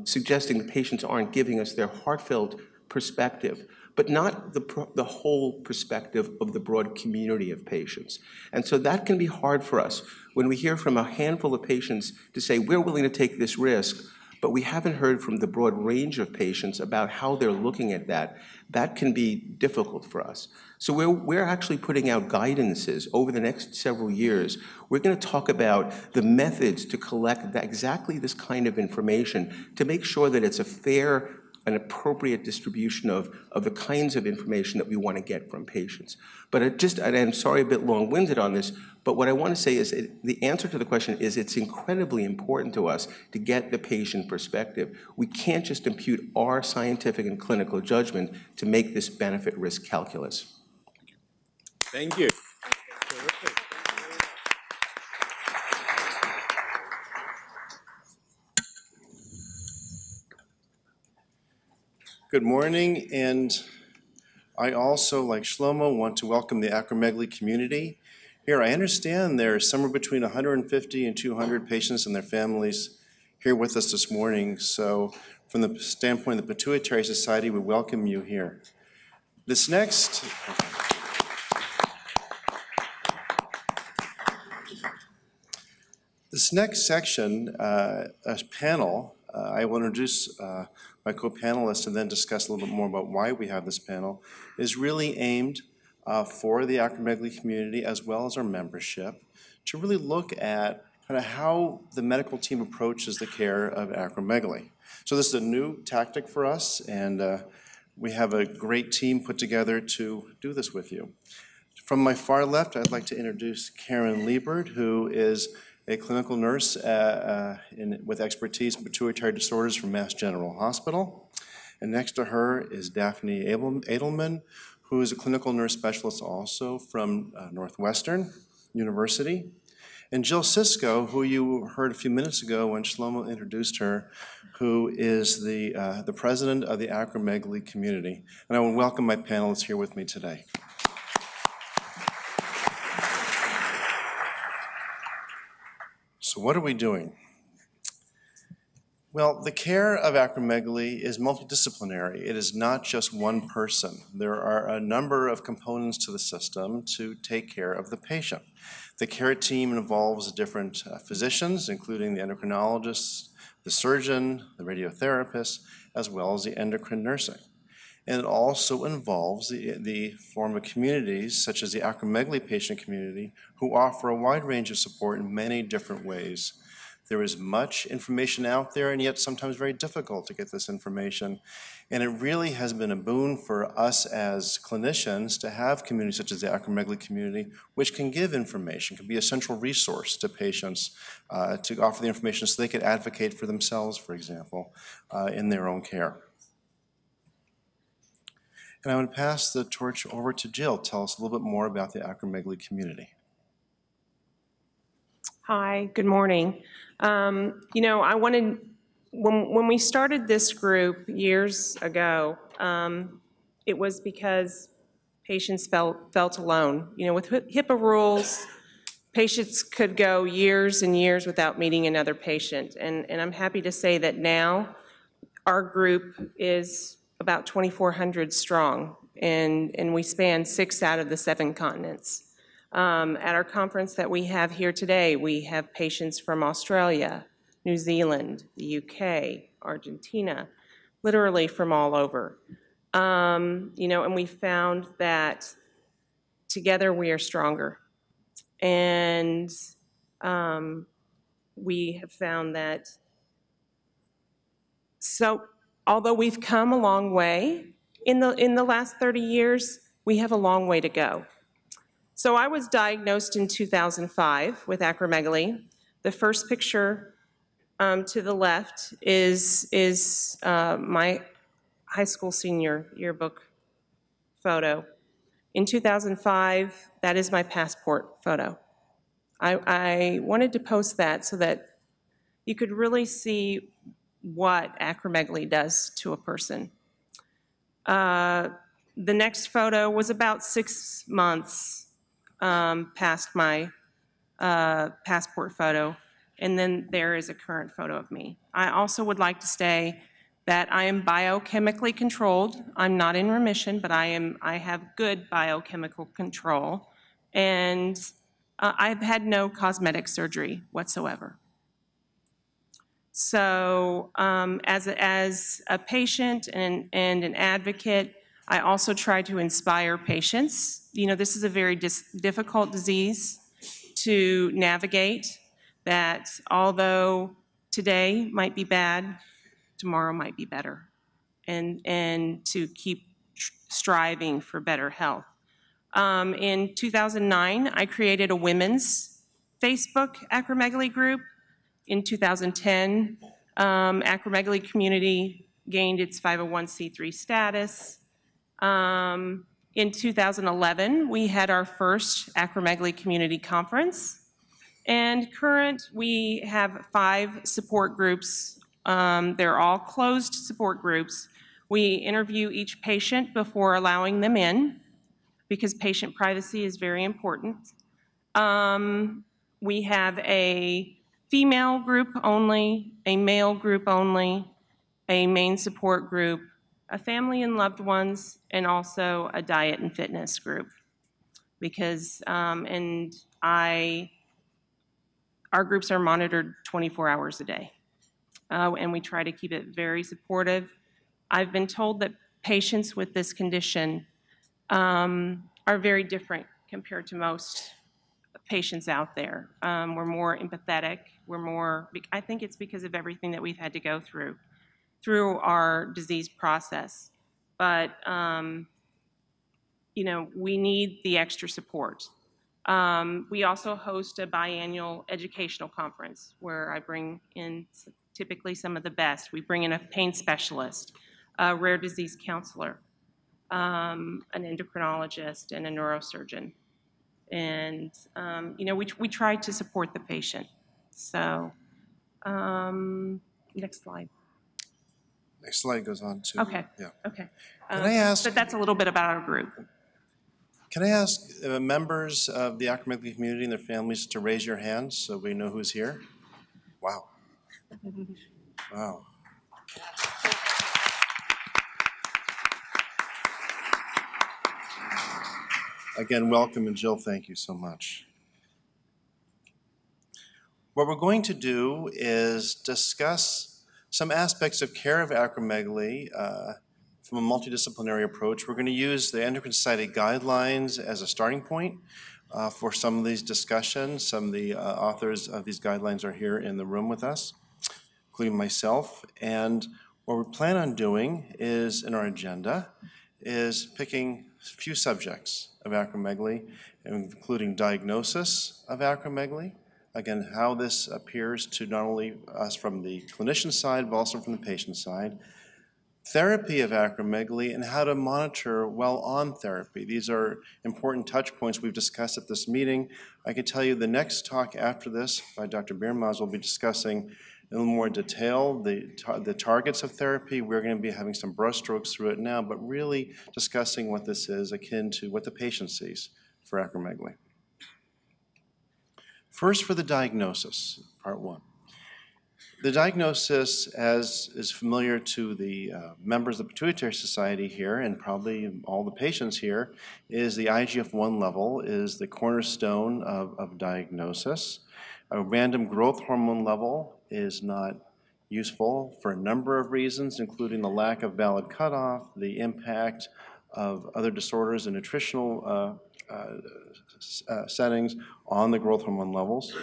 suggesting the patients aren't giving us their heartfelt perspective, but not the whole perspective of the broad community of patients. And so that can be hard for us when we hear from a handful of patients to say, we're willing to take this risk, but we haven't heard from the broad range of patients about how they're looking at that. That can be difficult for us. So we're actually putting out guidances over the next several years. We're going to talk about the methods to collect exactly this kind of information to make sure that it's a fair an appropriate distribution of the kinds of information that we want to get from patients. But and I'm sorry a bit long-winded on this, but what I want to say is the answer to the question is it's incredibly important to us to get the patient perspective. We can't just impute our scientific and clinical judgment to make this benefit-risk calculus. Thank you. Good morning, and I also, like Shlomo, want to welcome the acromegaly community. Here, I understand there are somewhere between 150 and 200 patients and their families here with us this morning. So from the standpoint of the Pituitary Society, we welcome you here. This next section, a panel, I will introduce my co-panelists and then discuss a little bit more about why we have this panel, is really aimed for the acromegaly community as well as our membership to really look at kind of how the medical team approaches the care of acromegaly. So this is a new tactic for us, and we have a great team put together to do this with you. From my far left, I'd like to introduce Karen Liebert, who is a clinical nurse with expertise in pituitary disorders from Mass General Hospital. And next to her is Daphne Edelman, who is a clinical nurse specialist also from Northwestern University. And Jill Sisko, who you heard a few minutes ago when Shlomo introduced her, who is the president of the acromegaly community. And I want to welcome my panelists here with me today. So what are we doing? Well, the care of acromegaly is multidisciplinary. It is not just one person. There are a number of components to the system to take care of the patient. The care team involves different physicians, including the endocrinologist, the surgeon, the radiotherapist, as well as the endocrine nursing. And it also involves the form of communities, such as the acromegaly patient community, who offer a wide range of support in many different ways. There is much information out there, and yet sometimes very difficult to get this information. And it really has been a boon for us as clinicians to have communities such as the acromegaly community, which can give information, can be a central resource to patients to offer the information so they can advocate for themselves, for example, in their own care. And I would pass the torch over to Jill. Tell us a little bit more about the acromegaly community. Hi, good morning. You know, I wanted, when we started this group years ago, it was because patients felt alone. You know, with HIPAA rules, patients could go years and years without meeting another patient. And I'm happy to say that now our group is about 2,400 strong, and we span 6 out of the 7 continents. At our conference that we have here today, we have patients from Australia, New Zealand, the UK, Argentina, literally from all over. You know, and we found that together we are stronger. And we have found that, so although we've come a long way in the last 30 years, we have a long way to go. So I was diagnosed in 2005 with acromegaly. The first picture to the left is my high school senior yearbook photo. In 2005, that is my passport photo. I wanted to post that so that you could really see what acromegaly does to a person. The next photo was about 6 months past my passport photo, and then there is a current photo of me. I also would like to say that I am biochemically controlled. I'm not in remission, but I have good biochemical control, and I've had no cosmetic surgery whatsoever. So as a patient and an advocate, I also try to inspire patients. You know, this is a very difficult disease to navigate, that although today might be bad, tomorrow might be better, and to keep striving for better health. In 2009, I created a women's Facebook acromegaly group. In 2010, acromegaly community gained its 501c3 status. In 2011, we had our first acromegaly community conference. And current, we have 5 support groups. They're all closed support groups. We interview each patient before allowing them in, because patient privacy is very important. We have a female group only, a male group only, a main support group, a family and loved ones, and also a diet and fitness group. Because, our groups are monitored 24 hours a day, and we try to keep it very supportive. I've been told that patients with this condition are very different compared to most patients out there. We're more empathetic. We're more, I think it's because of everything that we've had to go through our disease process. But, you know, we need the extra support. We also host a biannual educational conference where I bring in typically some of the best. We bring in a pain specialist, a rare disease counselor, an endocrinologist, and a neurosurgeon. And, you know, we try to support the patient. So, next slide. Next slide goes on to. Okay. Yeah. Okay. Can I ask? But that's a little bit about our group. Can I ask members of the acromegaly community and their families to raise your hands so we know who's here? Wow. Wow. Again, welcome, and Jill, thank you so much. What we're going to do is discuss some aspects of care of acromegaly from a multidisciplinary approach. We're going to use the Endocrine Society guidelines as a starting point for some of these discussions. Some of the authors of these guidelines are here in the room with us, including myself. And what we plan on doing is, in our agenda, is picking a few subjects of acromegaly, including diagnosis of acromegaly, again, how this appears to not only us from the clinician side, but also from the patient side, therapy of acromegaly, and how to monitor while on therapy. These are important touch points we've discussed at this meeting. I can tell you the next talk after this by Dr. Birnmaus will be discussing in a little more detail the targets of therapy. We're going to be having some brushstrokes through it now, but really discussing what this is akin to what the patient sees for acromegaly. First, for the diagnosis, part one. The diagnosis, as is familiar to the members of the Pituitary Society here, and probably all the patients here, is the IGF-1 level is the cornerstone of diagnosis. A random growth hormone level is not useful for a number of reasons, including the lack of valid cutoff, the impact of other disorders and nutritional settings on the growth hormone levels.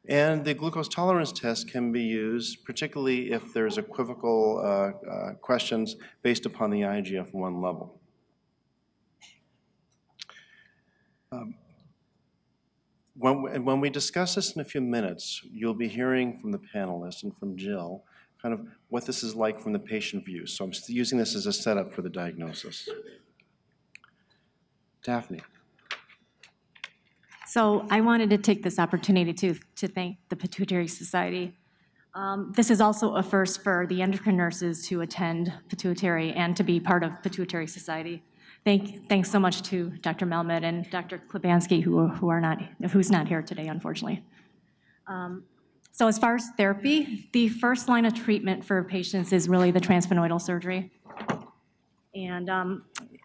And the glucose tolerance test can be used, particularly if there's equivocal questions based upon the IGF-1 level. When we discuss this in a few minutes, you'll be hearing from the panelists and from Jill kind of what this is like from the patient view. So I'm using this as a setup for the diagnosis. Daphne. So I wanted to take this opportunity to thank the Pituitary Society. This is also a first for the endocrine nurses to attend Pituitary and to be part of Pituitary Society. Thanks so much to Dr. Melmed and Dr. Klebanski, who's not here today, unfortunately. So as far as therapy, the first line of treatment for patients is really the transsphenoidal surgery. And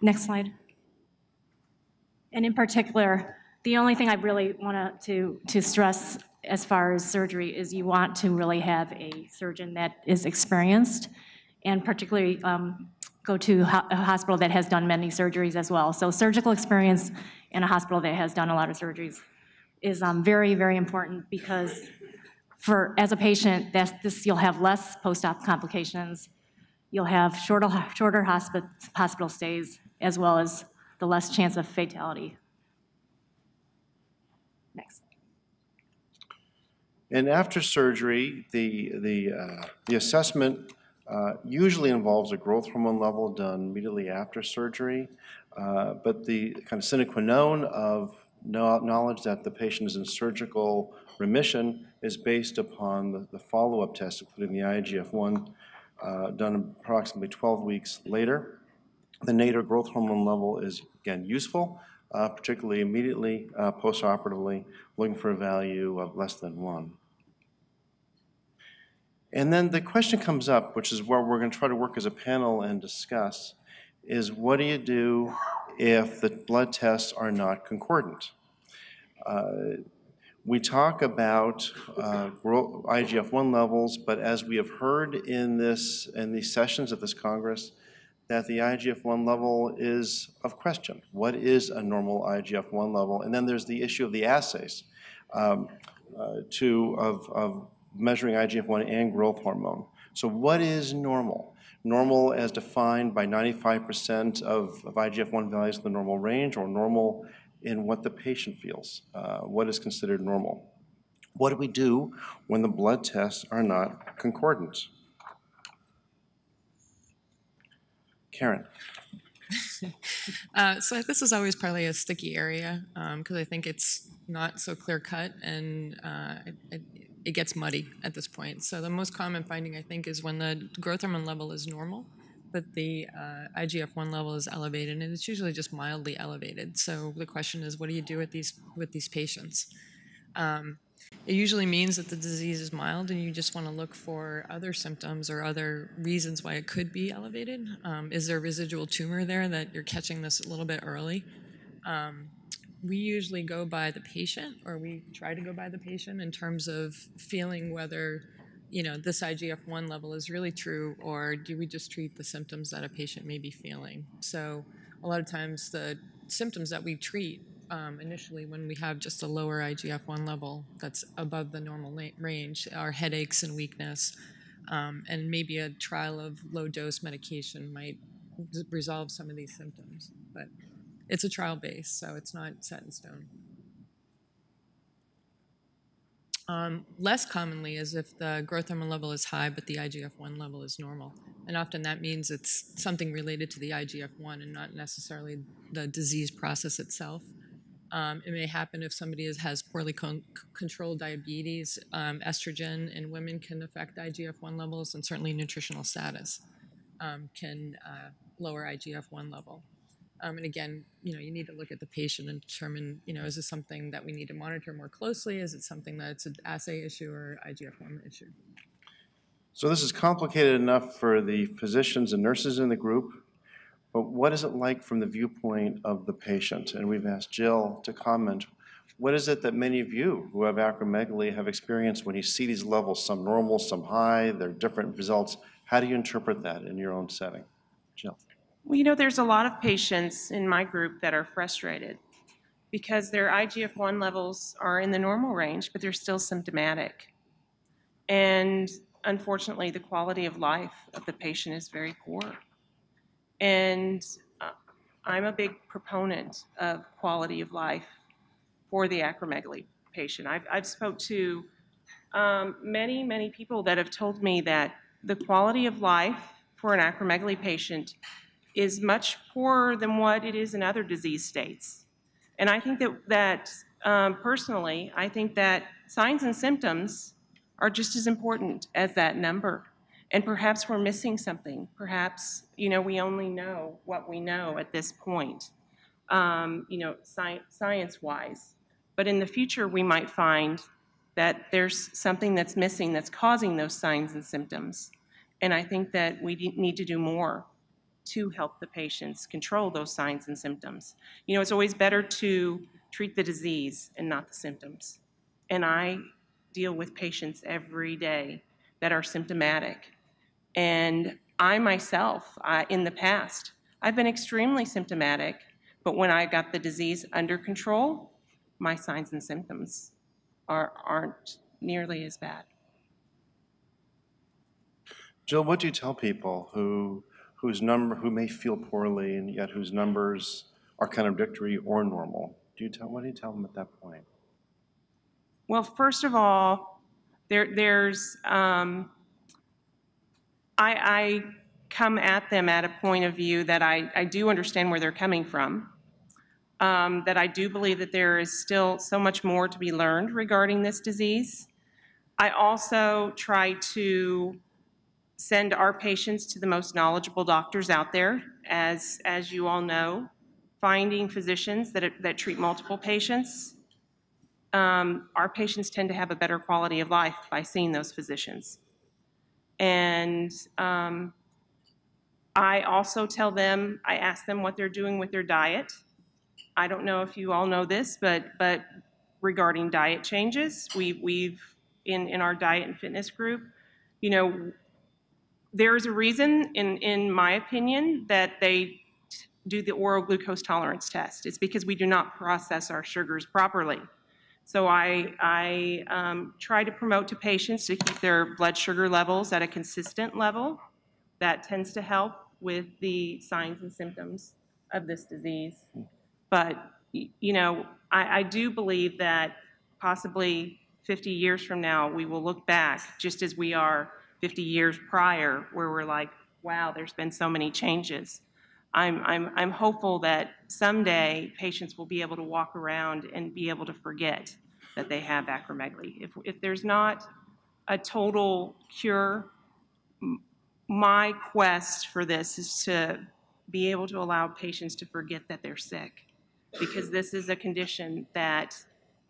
next slide. And in particular, the only thing I really want to stress as far as surgery is you want to really have a surgeon that is experienced, and particularly go to a hospital that has done many surgeries as well. So surgical experience in a hospital that has done a lot of surgeries is very, very important, because as a patient, you'll have less post-op complications, you'll have shorter hospital stays, as well as the less chance of fatality. Next. And after surgery, the assessment usually involves a growth hormone level done immediately after surgery, but the kind of sine qua non of knowledge that the patient is in surgical remission is based upon the follow-up test, including the IGF-1, done approximately 12 weeks later. The nadir growth hormone level is, again, useful, particularly immediately post-operatively, looking for a value of less than 1. And then the question comes up, which is where we're going to try to work as a panel and discuss, is what do you do if the blood tests are not concordant? We talk about IGF-1 levels, but as we have heard in these sessions at this Congress, that the IGF-1 level is of question. What is a normal IGF-1 level? And then there's the issue of the assays of measuring IGF-1 and growth hormone. So what is normal? Normal as defined by 95% of IGF-1 values in the normal range, or normal in what the patient feels? What is considered normal? What do we do when the blood tests are not concordant? Karen. So this is always probably a sticky area, because I think it's not so clear-cut, and it gets muddy at this point. So the most common finding, I think, is when the growth hormone level is normal, but the IGF-1 level is elevated, and it's usually just mildly elevated. So the question is, what do you do with these patients? It usually means that the disease is mild, and you just want to look for other symptoms or other reasons why it could be elevated. Is there residual tumor there that you're catching this a little bit early? We usually go by the patient, or we try to go by the patient in terms of feeling whether, this IGF-1 level is really true, or do we just treat the symptoms that a patient may be feeling? So a lot of times the symptoms that we treat initially when we have just a lower IGF-1 level that's above the normal range are headaches and weakness, and maybe a trial of low-dose medication might resolve some of these symptoms. But it's a trial base, so it's not set in stone. Less commonly is if the growth hormone level is high, but the IGF-1 level is normal. And often that means it's something related to the IGF-1 and not necessarily the disease process itself. It may happen if somebody has poorly controlled diabetes. Estrogen in women can affect IGF-1 levels, and certainly nutritional status can lower IGF-1 level. And again, you need to look at the patient and determine, is this something that we need to monitor more closely? Is it something that's an assay issue or IGF-1 issue? So this is complicated enough for the physicians and nurses in the group, but what is it like from the viewpoint of the patient? And we've asked Jill to comment. What is it that many of you who have acromegaly have experienced when you see these levels, some normal, some high, they're different results? How do you interpret that in your own setting? Jill. Well, there's a lot of patients in my group that are frustrated because their IGF-1 levels are in the normal range, but they're still symptomatic. And unfortunately, the quality of life of the patient is very poor. And I'm a big proponent of quality of life for the acromegaly patient. I've spoke to many, many people that have told me that the quality of life for an acromegaly patient is much poorer than what it is in other disease states. And I think that personally, I think that signs and symptoms are just as important as that number. And perhaps we're missing something. Perhaps, we only know what we know at this point, science-wise. But in the future, we might find that there's something that's missing that's causing those signs and symptoms. And I think that we need to do more to help the patients control those signs and symptoms. It's always better to treat the disease and not the symptoms. And I deal with patients every day that are symptomatic. And I myself, in the past, I've been extremely symptomatic, but when I got the disease under control, my signs and symptoms aren't nearly as bad. Jill, what do you tell people who may feel poorly and yet whose numbers are contradictory or normal? What do you tell them at that point? Well, first of all, I come at them at a point of view that I do understand where they're coming from, that I do believe that there is still so much more to be learned regarding this disease. I also try to send our patients to the most knowledgeable doctors out there. As you all know, finding physicians that treat multiple patients, our patients tend to have a better quality of life by seeing those physicians. And I also tell them, I ask them what they're doing with their diet. I don't know if you all know this, but regarding diet changes, we've in our diet and fitness group, there's a reason, in my opinion, that they do the oral glucose tolerance test. It's because we do not process our sugars properly. So I try to promote to patients to keep their blood sugar levels at a consistent level. That tends to help with the signs and symptoms of this disease. But, I do believe that possibly 50 years from now, we will look back just as we are 50 years prior, where we're like, wow, there's been so many changes. I'm hopeful that someday patients will be able to walk around and be able to forget that they have acromegaly. If there's not a total cure, my quest for this is to be able to allow patients to forget that they're sick, because this is a condition that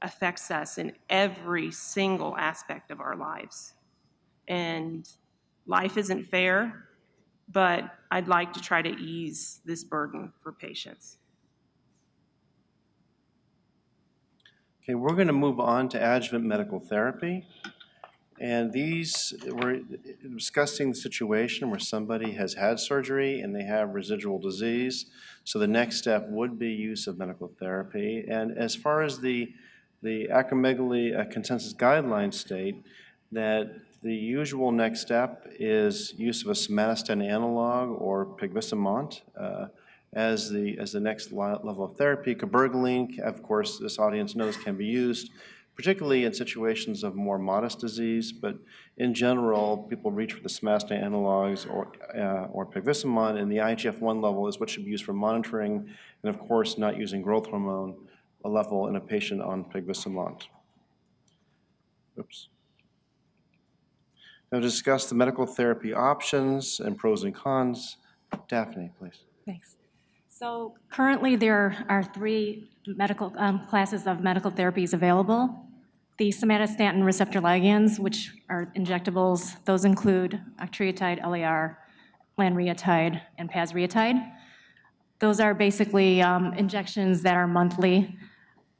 affects us in every single aspect of our lives. And life isn't fair, but I'd like to try to ease this burden for patients. Okay, we're going to move on to adjuvant medical therapy. And we're discussing the situation where somebody has had surgery and they have residual disease. So the next step would be use of medical therapy. And as far as the acromegaly consensus guidelines state, that the usual next step is use of a somatostatin analog or pegvisomant as the next level of therapy. Acromegaly, of course, this audience knows can be used, particularly in situations of more modest disease, but in general, people reach for the somatostatin analogs or pegvisomant, and the IGF-1 level is what should be used for monitoring, and of course, not using growth hormone level in a patient on pegvisomant. Oops. Now discuss the medical therapy options and pros and cons. Daphne, please. Thanks. So currently there are three medical classes of medical therapies available. The somatostatin receptor ligands, which are injectables, those include octreotide LAR, lanreotide, and pasreotide. Those are basically injections that are monthly,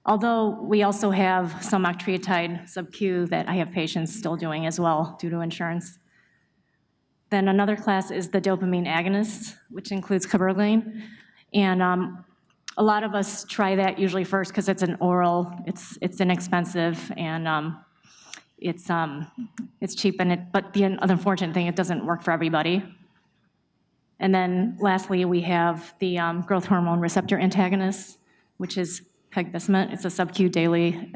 although we also have some octreotide sub-Q that I have patients still doing as well due to insurance. Then another class is the dopamine agonists, which includes cabergoline. And a lot of us try that usually first because it's an oral, it's inexpensive, and it's cheap, but the unfortunate thing, it doesn't work for everybody. And then lastly, we have the growth hormone receptor antagonists, which is pegvisomant. It's a sub-Q daily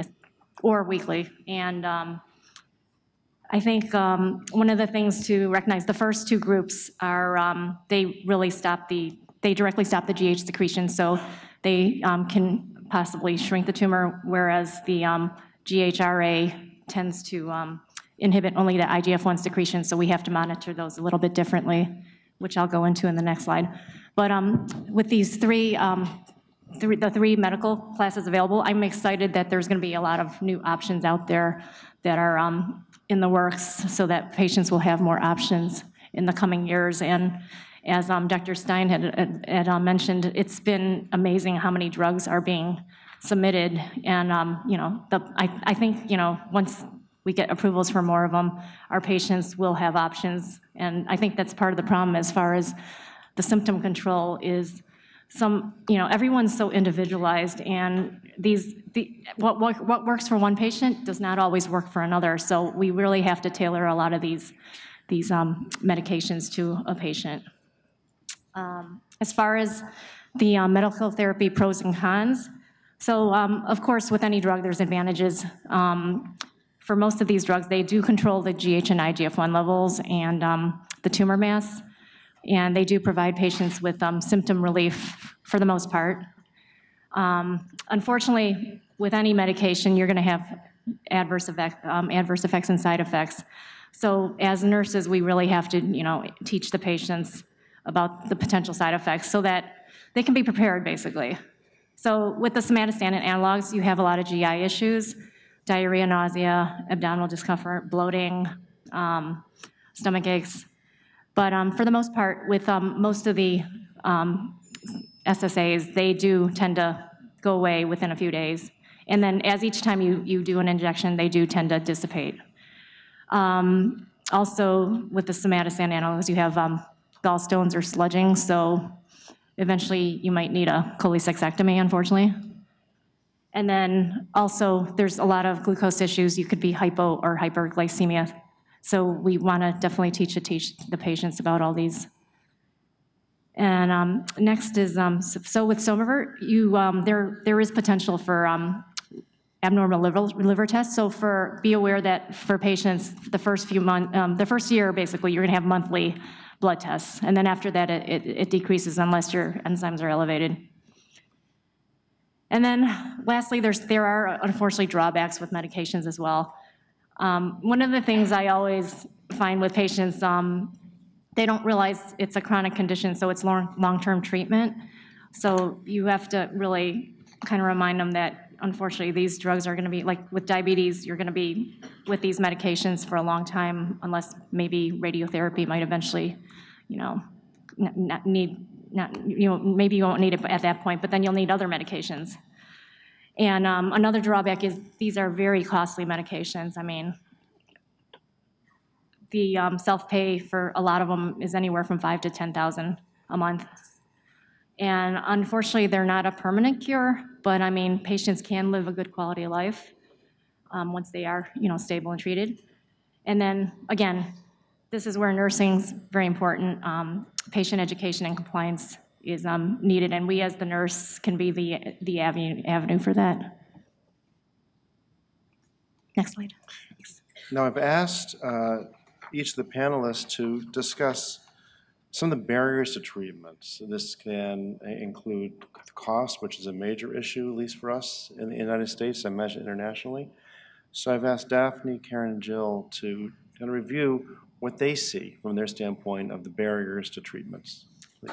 or weekly. And I think one of the things to recognize, the first two groups are, they directly stop the GH secretion, so they can possibly shrink the tumor, whereas the GHRA tends to inhibit only the IGF-1 secretion, so we have to monitor those a little bit differently, which I'll go into in the next slide. But with these the three medical classes available, I'm excited that there's going to be a lot of new options out there that are in the works so that patients will have more options in the coming years. And as Dr. Stein had mentioned, it's been amazing how many drugs are being submitted. And I think once we get approvals for more of them, our patients will have options. And I think that's part of the problem as far as the symptom control is everyone's so individualized, and what works for one patient does not always work for another. So we really have to tailor a lot of these medications to a patient. As far as the medical therapy pros and cons, so of course with any drug there's advantages. For most of these drugs, they do control the GH and IGF-1 levels and the tumor mass, and they do provide patients with symptom relief for the most part. Unfortunately, with any medication, you're going to have adverse effects and side effects. So as nurses, we really have to teach the patients about the potential side effects so that they can be prepared, basically. So with the somatostatin analogs, you have a lot of GI issues: diarrhea, nausea, abdominal discomfort, bloating, stomach aches. But for the most part, with most of the SSAs, they do tend to go away within a few days. And then as each time you do an injection, they do tend to dissipate. Also, with the somatostatin analogs, you have gallstones or sludging, so eventually you might need a cholecystectomy, unfortunately. And then also, there's a lot of glucose issues. You could be hypo or hyperglycemia. So we want to definitely teach the patients about all these. And next is, so with Somavert, there is potential for abnormal liver tests. So be aware that for patients, the first year, basically, you're going to have monthly blood tests. And then after that, it decreases unless your enzymes are elevated. And then lastly, there are unfortunately drawbacks with medications as well. One of the things I always find with patients, they don't realize it's a chronic condition, so it's long-term treatment. So you have to really kind of remind them that, unfortunately, these drugs are going to be, like with diabetes, you're going to be with these medications for a long time, unless maybe radiotherapy might eventually, maybe you won't need it at that point, but then you'll need other medications. And another drawback is these are very costly medications. I mean, the self-pay for a lot of them is anywhere from $5,000 to $10,000 a month. And unfortunately, they're not a permanent cure, but I mean, patients can live a good quality of life once they are, stable and treated. And then, again, this is where nursing's very important. Patient education and compliance is needed, and we as the nurse can be the avenue for that. Next slide. Thanks. Now I've asked each of the panelists to discuss some of the barriers to treatment. So this can include cost, which is a major issue, at least for us in the United States, I imagine internationally. So I've asked Daphne, Karen, and Jill to kind of review what they see from their standpoint of the barriers to treatments. Please.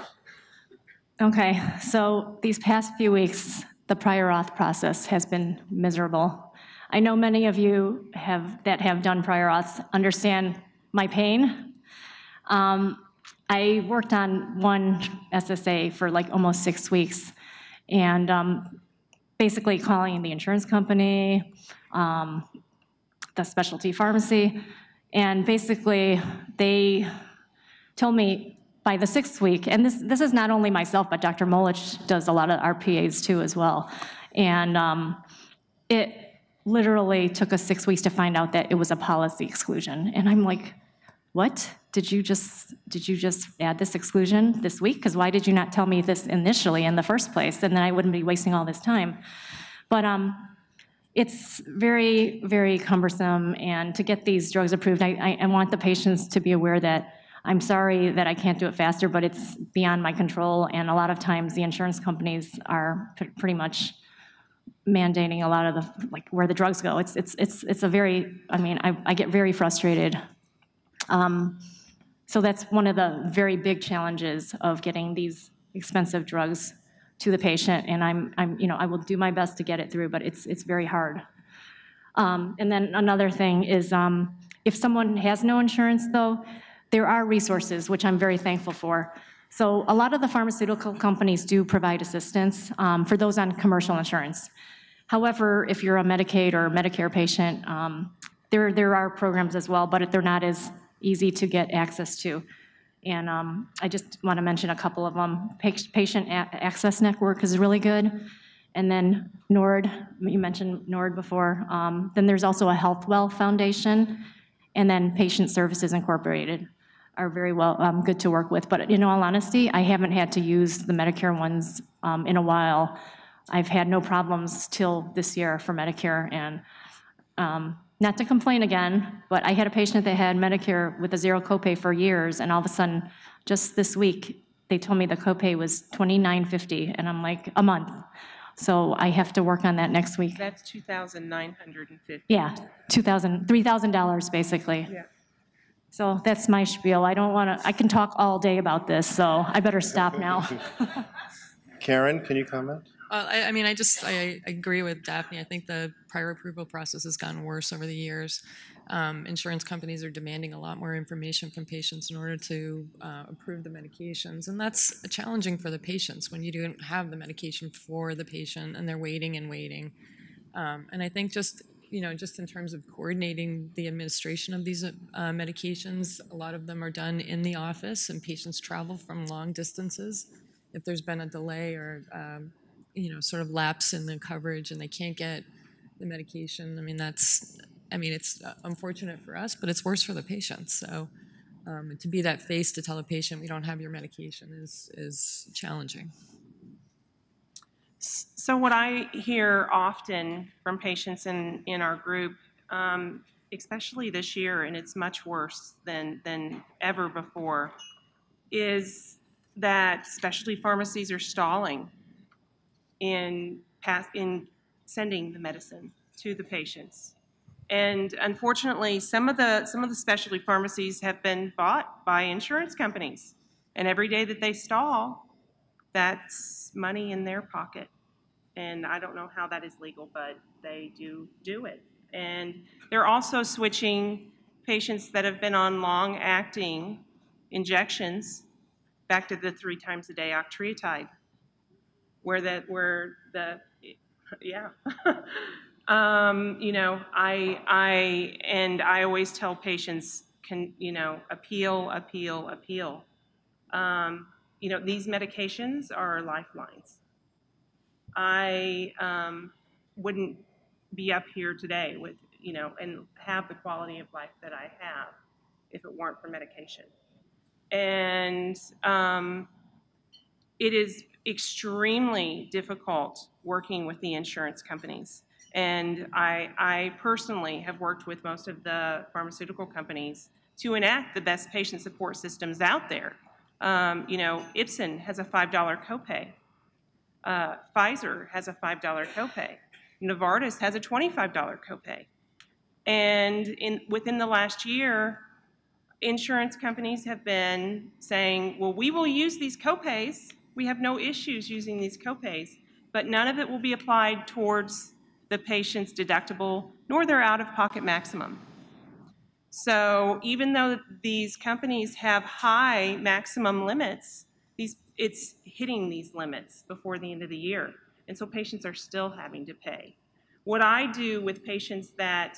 Okay, so these past few weeks, the prior auth process has been miserable. I know many of you that have done prior auths understand my pain. I worked on one SSA for like almost 6 weeks, and basically calling the insurance company, the specialty pharmacy, and basically they told me by the 6th week, and this is not only myself, but Dr. Molich does a lot of RPAs too as well, and it literally took us 6 weeks to find out that it was a policy exclusion, and I'm like, what? Did you just add this exclusion this week? Because why did you not tell me this initially in the first place? And then I wouldn't be wasting all this time. But it's very, very cumbersome, and to get these drugs approved, I want the patients to be aware that I'm sorry that I can't do it faster, but it's beyond my control, and a lot of times the insurance companies are pretty much mandating a lot of the, like, where the drugs go. It's a very, I mean, I get very frustrated. So that's one of the very big challenges of getting these expensive drugs to the patient, and I will do my best to get it through, but it's very hard. And then another thing is, if someone has no insurance, though, there are resources, which I'm very thankful for. So a lot of the pharmaceutical companies do provide assistance for those on commercial insurance. However, if you're a Medicaid or Medicare patient, there are programs as well, but they're not as easy to get access to. And I just want to mention a couple of them. Patient Access Network is really good. And then NORD, you mentioned NORD before. Then there's also a HealthWell Foundation. And then Patient Services Incorporated are very good to work with. But in all honesty, I haven't had to use the Medicare ones in a while. I've had no problems till this year for Medicare. And not to complain again, but I had a patient that had Medicare with a zero copay for years, and all of a sudden, just this week, they told me the copay was $29.50, and I'm like, a month. So I have to work on that next week. That's $2,950. Yeah, $3,000 basically. Yeah. So that's my spiel. I can talk all day about this, so I better stop now. Karen, can you comment? I agree with Daphne. I think the prior approval process has gotten worse over the years. Insurance companies are demanding a lot more information from patients in order to approve the medications, and that's challenging for the patients when you don't have the medication for the patient and they're waiting and waiting. And I think just in terms of coordinating the administration of these medications, a lot of them are done in the office, and patients travel from long distances. If there's been a delay or sort of lapse in the coverage and they can't get the medication, it's unfortunate for us, but it's worse for the patients. So to be that face to tell a patient we don't have your medication is challenging. So what I hear often from patients in our group, especially this year, and it's much worse than ever before, is that specialty pharmacies are stalling in sending the medicine to the patients. And unfortunately, some of the specialty pharmacies have been bought by insurance companies. And every day that they stall, that's money in their pocket. And I don't know how that is legal, but they do it. And they're also switching patients that have been on long-acting injections back to the 3 times a day octreotide, I always tell patients, appeal. These medications are lifelines. I wouldn't be up here today with, and have the quality of life that I have if it weren't for medication. And it is extremely difficult working with the insurance companies. And I personally have worked with most of the pharmaceutical companies to enact the best patient support systems out there. Ipsen has a $5 copay. Pfizer has a $5 copay. Novartis has a $25 copay. And within the last year, insurance companies have been saying, well, we will use these copays. We have no issues using these copays, but none of it will be applied towards the patient's deductible nor their out-of-pocket maximum. So even though these companies have high maximum limits, it's hitting these limits before the end of the year. And so patients are still having to pay. What I do with patients that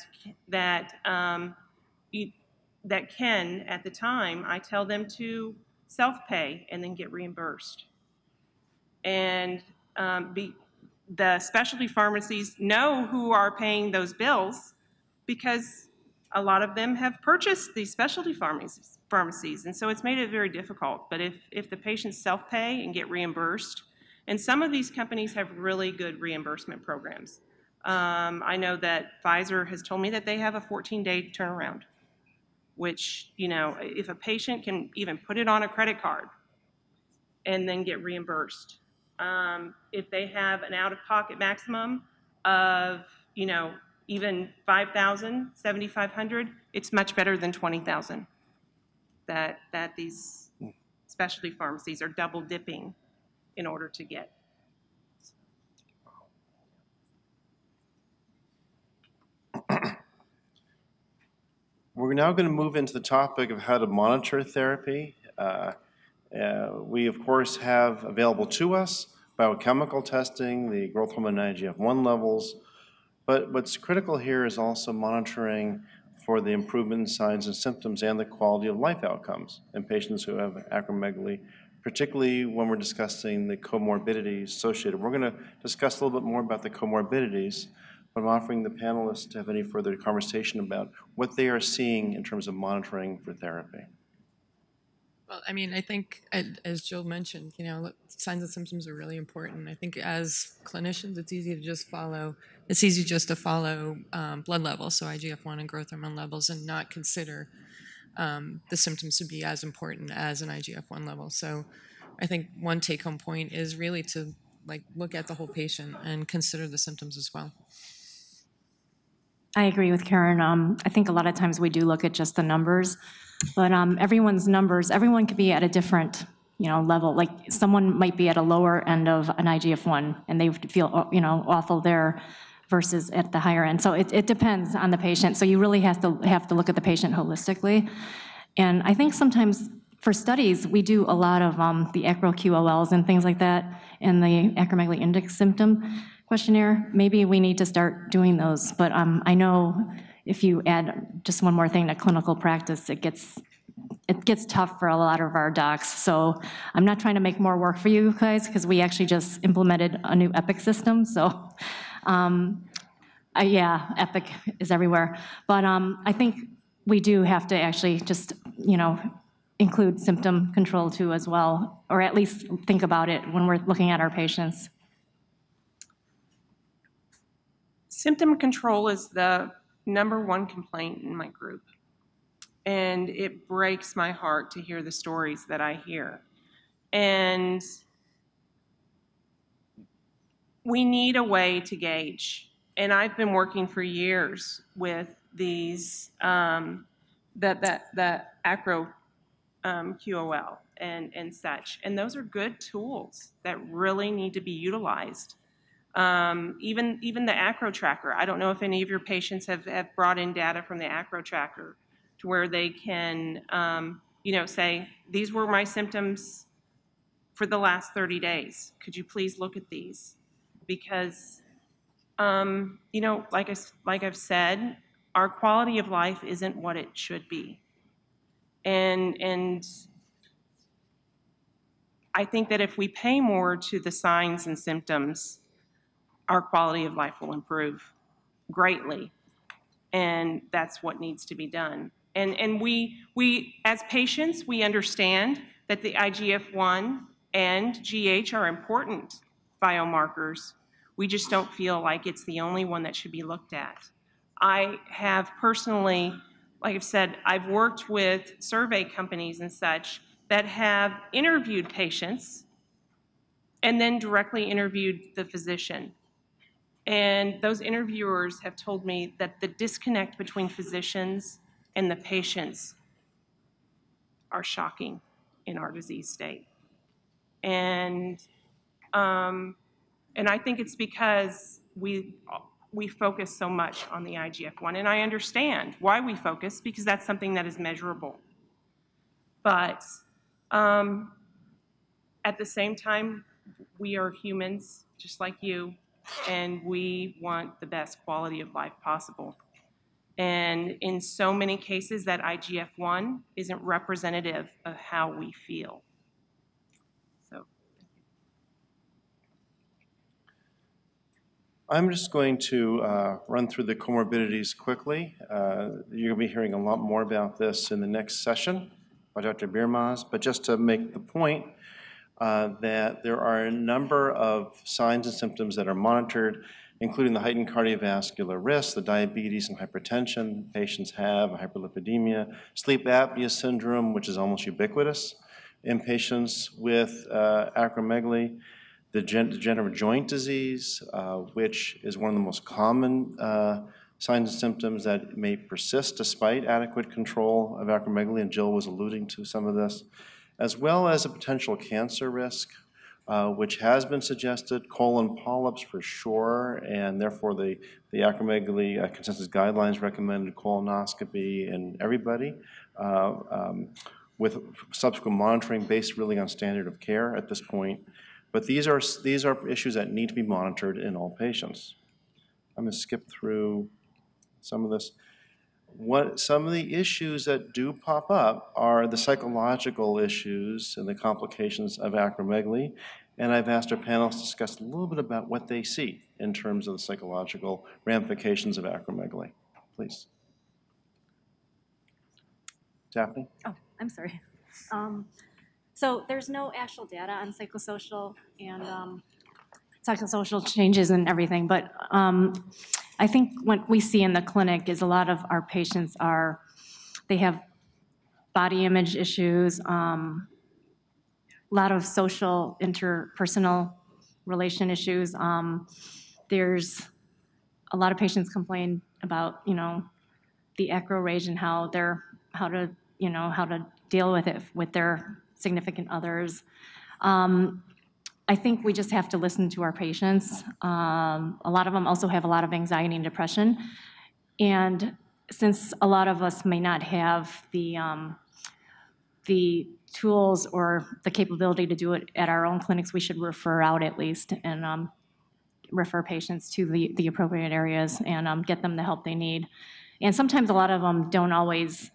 can, at the time, I tell them to self-pay and then get reimbursed. And the specialty pharmacies know who are paying those bills because a lot of them have purchased these specialty pharmacies, and so it's made it very difficult. But if the patients self-pay and get reimbursed, and some of these companies have really good reimbursement programs. I know that Pfizer has told me that they have a 14-day turnaround, which, if a patient can even put it on a credit card and then get reimbursed, if they have an out-of-pocket maximum of, even $5,000, $7,500, it's much better than $20,000 that these specialty pharmacies are double dipping in order to get. We're now going to move into the topic of how to monitor therapy. We, of course, have available to us biochemical testing, the growth hormone and IGF-1 levels, but what's critical here is also monitoring for the improvement in signs and symptoms and the quality of life outcomes in patients who have acromegaly, particularly when we're discussing the comorbidities associated. We're going to discuss a little bit more about the comorbidities, but I'm offering the panelists to have any further conversation about what they are seeing in terms of monitoring for therapy. Well, I mean, I think, as Jill mentioned, signs and symptoms are really important. I think as clinicians, it's easy just to follow blood levels, so IGF-1 and growth hormone levels, and not consider the symptoms to be as important as an IGF-1 level. So I think one take-home point is really to look at the whole patient and consider the symptoms as well. I agree with Karen. I think a lot of times we do look at just the numbers, but everyone's numbers, everyone could be at a different, level. Like someone might be at a lower end of an IGF-1 and they feel, awful there versus at the higher end. So it depends on the patient. So you really have to look at the patient holistically. And I think sometimes for studies, we do a lot of the AcroQOLs and things like that in the acromegaly index symptom questionnaire. Maybe we need to start doing those. But I know if you add just one more thing to clinical practice, it gets tough for a lot of our docs. So I'm not trying to make more work for you guys because we actually just implemented a new Epic system. So yeah, Epic is everywhere. But I think we do have to actually just, include symptom control too as well, or at least think about it when we're looking at our patients. Symptom control is the #1 complaint in my group. And it breaks my heart to hear the stories that I hear. And we need a way to gauge. And I've been working for years with these, the Acro QOL and such. And those are good tools that really need to be utilized. Even the Acro tracker. I don't know if any of your patients have brought in data from the Acro tracker to where they can, say, these were my symptoms for the last 30 days. Could you please look at these? Because, like I've said, our quality of life isn't what it should be. And I think that if we pay more to the signs and symptoms, our quality of life will improve greatly. And that's what needs to be done. And we as patients, we understand that the IGF-1 and GH are important biomarkers. We just don't feel like it's the only one that should be looked at. I have personally, like I've said, I've worked with survey companies and such that have interviewed patients and then directly interviewed the physician. And those interviewers have told me that the disconnect between physicians and the patients are shocking in our disease state. And I think it's because we focus so much on the IGF-1, and I understand why we focus, because that's something that is measurable. But at the same time, we are humans just like you, and we want the best quality of life possible. And in so many cases, that IGF-1 isn't representative of how we feel. So. I'm just going to run through the comorbidities quickly. You're going to be hearing a lot more about this in the next session by Dr. Biermaz, but just to make the point that there are a number of signs and symptoms that are monitored, including the heightened cardiovascular risk, the diabetes and hypertension patients have, hyperlipidemia, sleep apnea syndrome, which is almost ubiquitous in patients with acromegaly, the degenerative joint disease, which is one of the most common signs and symptoms that may persist despite adequate control of acromegaly, and Jill was alluding to some of this, as well as a potential cancer risk, which has been suggested, colon polyps for sure, and therefore the acromegaly consensus guidelines recommended colonoscopy in everybody, with subsequent monitoring based really on standard of care at this point. But these are issues that need to be monitored in all patients. I'm going to skip through some of this. Some of the issues that do pop up are the psychological issues and the complications of acromegaly. And I've asked our panelists to discuss a little bit about what they see in terms of the psychological ramifications of acromegaly. Please. Daphne? Oh, I'm sorry. So there's no actual data on psychosocial and psychosocial changes and everything, but I think what we see in the clinic is a lot of our patients they have body image issues, a lot of social interpersonal relation issues. There's a lot of patients complain about, the acro rage and how to deal with it with their significant others. I think we just have to listen to our patients. A lot of them also have a lot of anxiety and depression. And since a lot of us may not have the tools or the capability to do it at our own clinics, we should refer out at least and refer patients to the appropriate areas and get them the help they need. And sometimes a lot of them don't always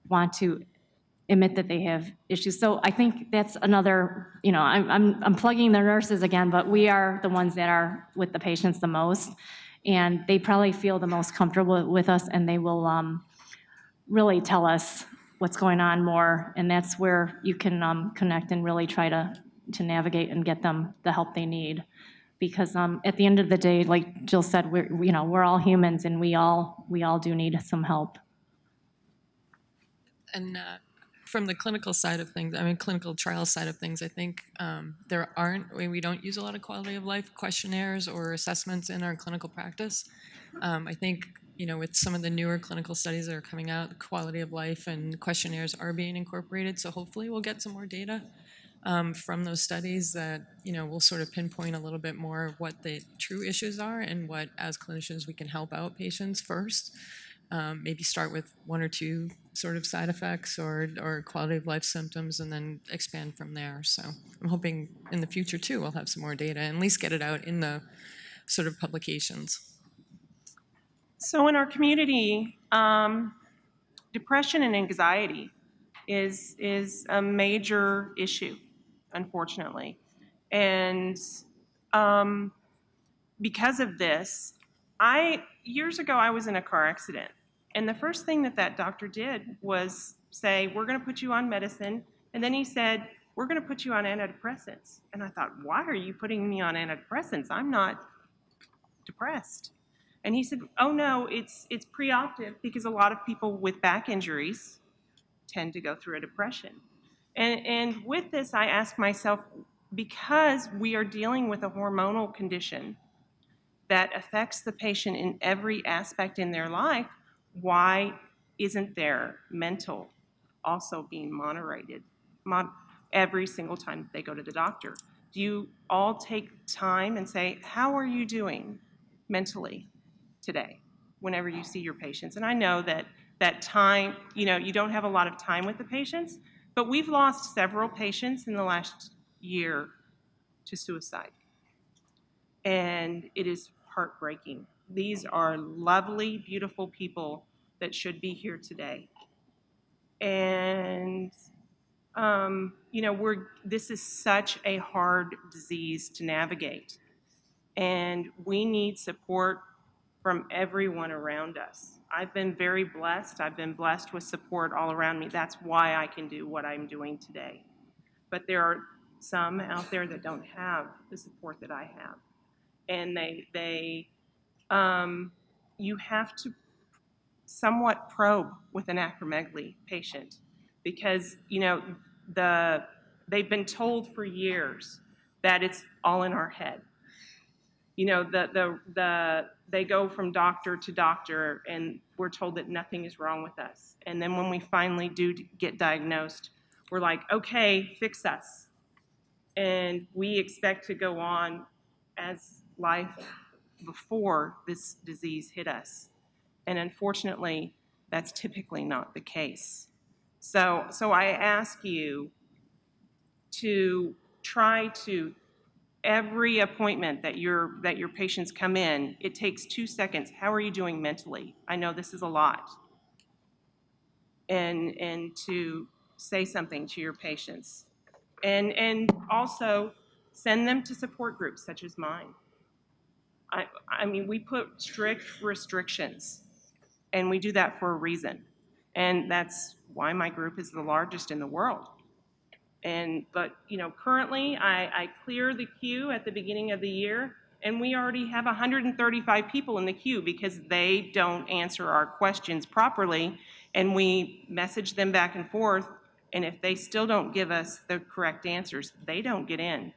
want to admit that they have issues. So I think that's another, I'm plugging the nurses again, but we are the ones that are with the patients the most, and they probably feel the most comfortable with us, and they will really tell us what's going on more, and that's where you can connect and really try to navigate and get them the help they need. Because at the end of the day, like Jill said, we're all humans, and we all do need some help. And from the clinical side of things, clinical trial side of things, I think we don't use a lot of quality of life questionnaires or assessments in our clinical practice. I think, with some of the newer clinical studies that are coming out, quality of life and questionnaires are being incorporated. So hopefully we'll get some more data from those studies that, will sort of pinpoint a little bit more what the true issues are and what, as clinicians, we can help out patients first. Maybe start with one or two sort of side effects or quality of life symptoms and then expand from there. So I'm hoping in the future too we'll have some more data and at least get it out in the sort of publications. So in our community, depression and anxiety is a major issue, unfortunately. And because of this, years ago I was in a car accident. And the first thing that doctor did was say, we're going to put you on medicine. And then he said, we're going to put you on antidepressants. And I thought, why are you putting me on antidepressants? I'm not depressed. And he said, oh no, it's preoperative because a lot of people with back injuries tend to go through a depression. And with this, I ask myself, because we are dealing with a hormonal condition that affects the patient in every aspect in their life, why isn't their mental also being moderated every single time they go to the doctor? Do you all take time and say, how are you doing mentally today whenever you see your patients? And I know that time, you don't have a lot of time with the patients, but we've lost several patients in the last year to suicide. And it is heartbreaking. These are lovely, beautiful people that should be here today. And, this is such a hard disease to navigate. And we need support from everyone around us. I've been very blessed. I've been blessed with support all around me. That's why I can do what I'm doing today. But there are some out there that don't have the support that I have. And you have to somewhat probe with an acromegaly patient because, they've been told for years that it's all in our head. They go from doctor to doctor and we're told that nothing is wrong with us. And then when we finally do get diagnosed, we're like, okay, fix us. And we expect to go on as life before this disease hit us. And unfortunately, that's typically not the case. So I ask you to try to, every appointment that your patients come in, it takes 2 seconds. How are you doing mentally? I know this is a lot. And to say something to your patients. And also send them to support groups such as mine. I mean, we put strict restrictions, and we do that for a reason. And that's why my group is the largest in the world. But currently, I clear the queue at the beginning of the year, and we already have 135 people in the queue because they don't answer our questions properly, and we message them back and forth, and if they still don't give us the correct answers, they don't get in.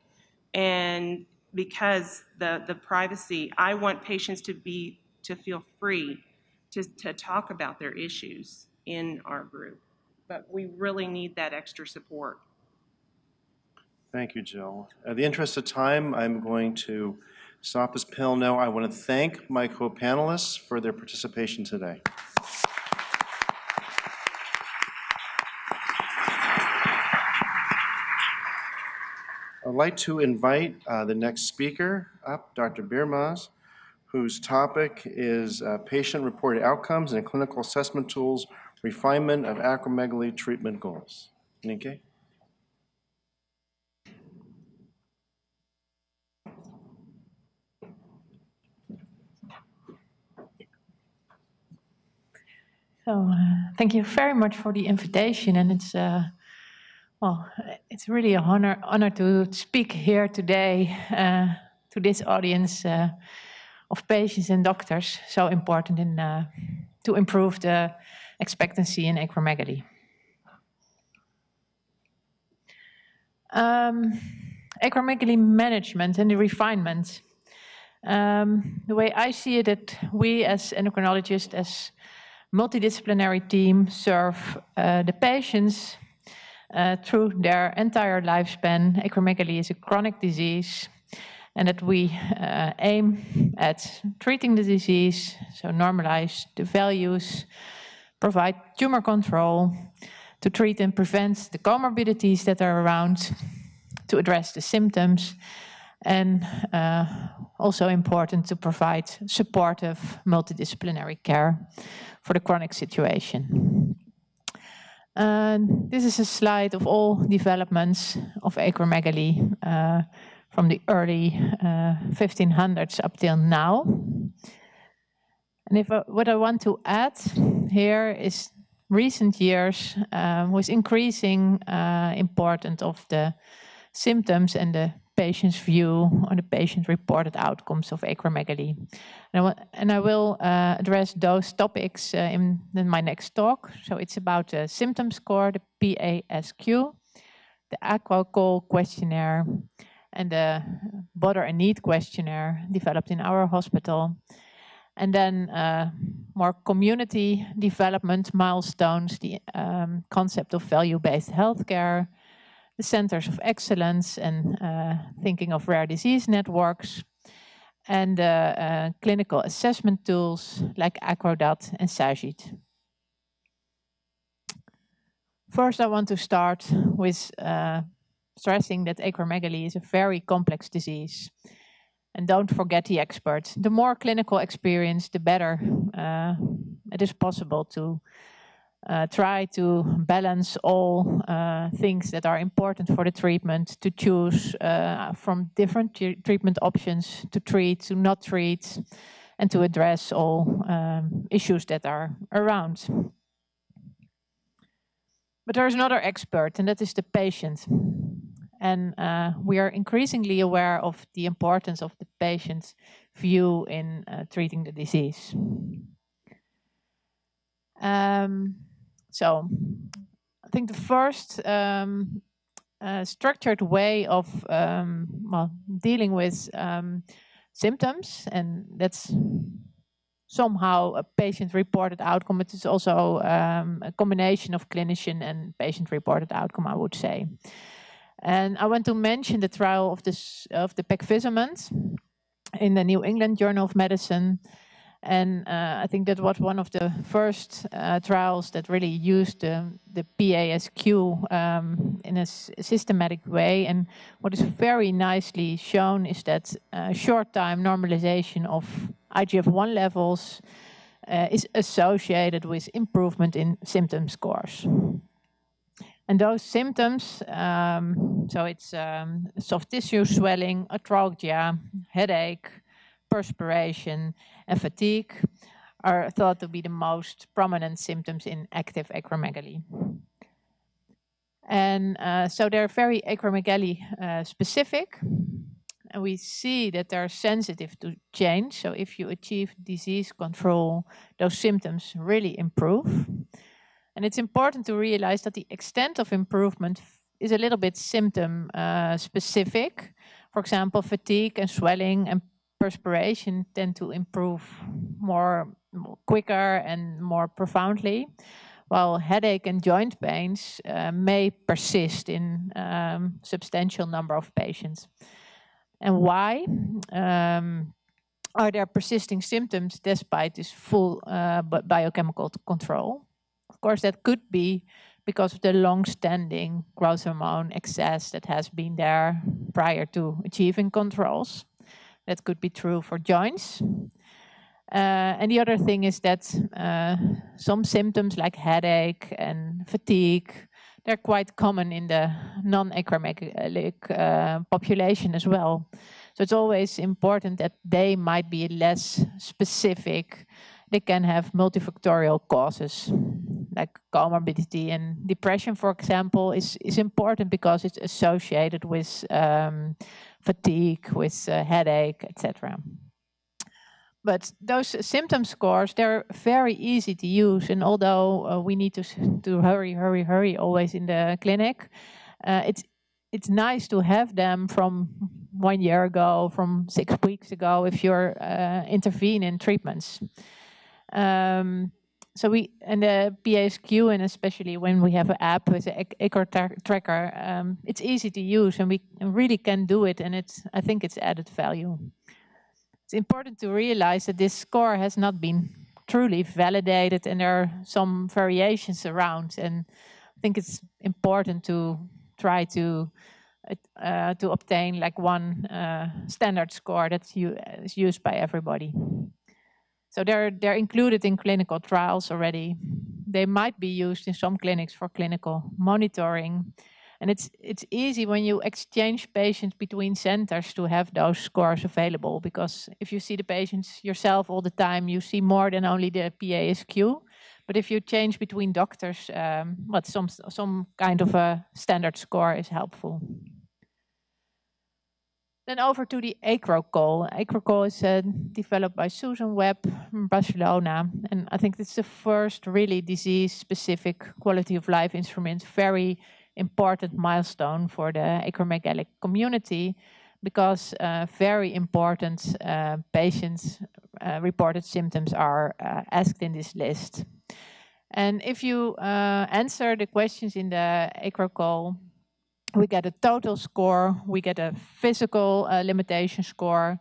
And because the privacy, I want patients to feel free to talk about their issues in our group. But we really need that extra support. Thank you, Jill. In the interest of time, I'm going to stop this panel now. I want to thank my co-panelists for their participation today. I'd like to invite the next speaker up, Dr. Birmaz, whose topic is patient-reported outcomes and clinical assessment tools, refinement of acromegaly treatment goals. Ninke? So thank you very much for the invitation, and it's really an honor to speak here today to this audience of patients and doctors, so important to improve the expectancy in acromegaly. Acromegaly management and the refinement. The way I see it, that we as endocrinologists, as multidisciplinary team, serve the patients through their entire lifespan. Acromegaly is a chronic disease, and that we aim at treating the disease, so normalize the values, provide tumor control, to treat and prevent the comorbidities that are around, to address the symptoms, and also important to provide supportive multidisciplinary care for the chronic situation. This is a slide of all developments of acromegaly from the early 1500s up till now. And what I want to add here is recent years was increasing importance of the symptoms and the patient's view on the patient-reported outcomes of acromegaly. And I will address those topics in my next talk. So it's about the symptom score, the PASQ, the Acromegaly questionnaire, and the Bother and Need questionnaire developed in our hospital. And then more community development milestones, the concept of value-based healthcare, the centers of excellence, and thinking of rare disease networks, and clinical assessment tools like Acrodat and Sagit. First, I want to start with stressing that acromegaly is a very complex disease. And don't forget the expert. The more clinical experience, the better it is possible to try to balance all things that are important for the treatment, to choose from different treatment options, to treat, to not treat, and to address all issues that are around. But there is another expert, and that is the patient. And we are increasingly aware of the importance of the patient's view in treating the disease. So I think the first structured way of well, dealing with symptoms, and that's somehow a patient-reported outcome. It is also a combination of clinician and patient-reported outcome, I would say. And I want to mention the trial of the pegvisomant in the New England Journal of Medicine. And I think that was one of the first trials that really used the PASQ in a systematic way. And what is very nicely shown is that short time normalization of IGF-1 levels is associated with improvement in symptom scores. And those symptoms, so it's soft tissue swelling, arthralgia, headache, perspiration, and fatigue are thought to be the most prominent symptoms in active acromegaly. And so they're very acromegaly specific. And we see that they're sensitive to change. So if you achieve disease control, those symptoms really improve. And it's important to realize that the extent of improvement is a little bit symptom specific. For example, fatigue and swelling and perspiration tend to improve more quicker and more profoundly, while headache and joint pains may persist in substantial number of patients. And why? Are there persisting symptoms despite this full biochemical control? Of course, that could be because of the long-standing growth hormone excess that has been there prior to achieving controls. That could be true for joints. And the other thing is that some symptoms like headache and fatigue, they're quite common in the non-acromegalic population as well. So it's always important that they might be less specific. They can have multifactorial causes, like comorbidity and depression, for example, is important because it's associated with fatigue, with headache, etc. But those symptom scores, they're very easy to use. And although we need to hurry always in the clinic, it's nice to have them from 1 year ago, from 6 weeks ago, if you're intervene in treatments. So we, and the PASQ, and especially when we have an app with an echo tracker, it's easy to use and we really can do it, and I think it's added value. It's important to realize that this score has not been truly validated and there are some variations around, and I think it's important to try to obtain like one standard score that's is used by everybody. So they're included in clinical trials already. They might be used in some clinics for clinical monitoring. And it's easy when you exchange patients between centers to have those scores available, because if you see the patients yourself all the time, you see more than only the PASQ. But if you change between doctors, some kind of a standard score is helpful. Then over to the Acromegaly. Acromegaly is developed by Susan Webb from Barcelona. And I think it's the first really disease-specific quality of life instrument, very important milestone for the acromegaly community, because very important patients' reported symptoms are asked in this list. And if you answer the questions in the AcroCall, we get a total score, we get a physical limitation score,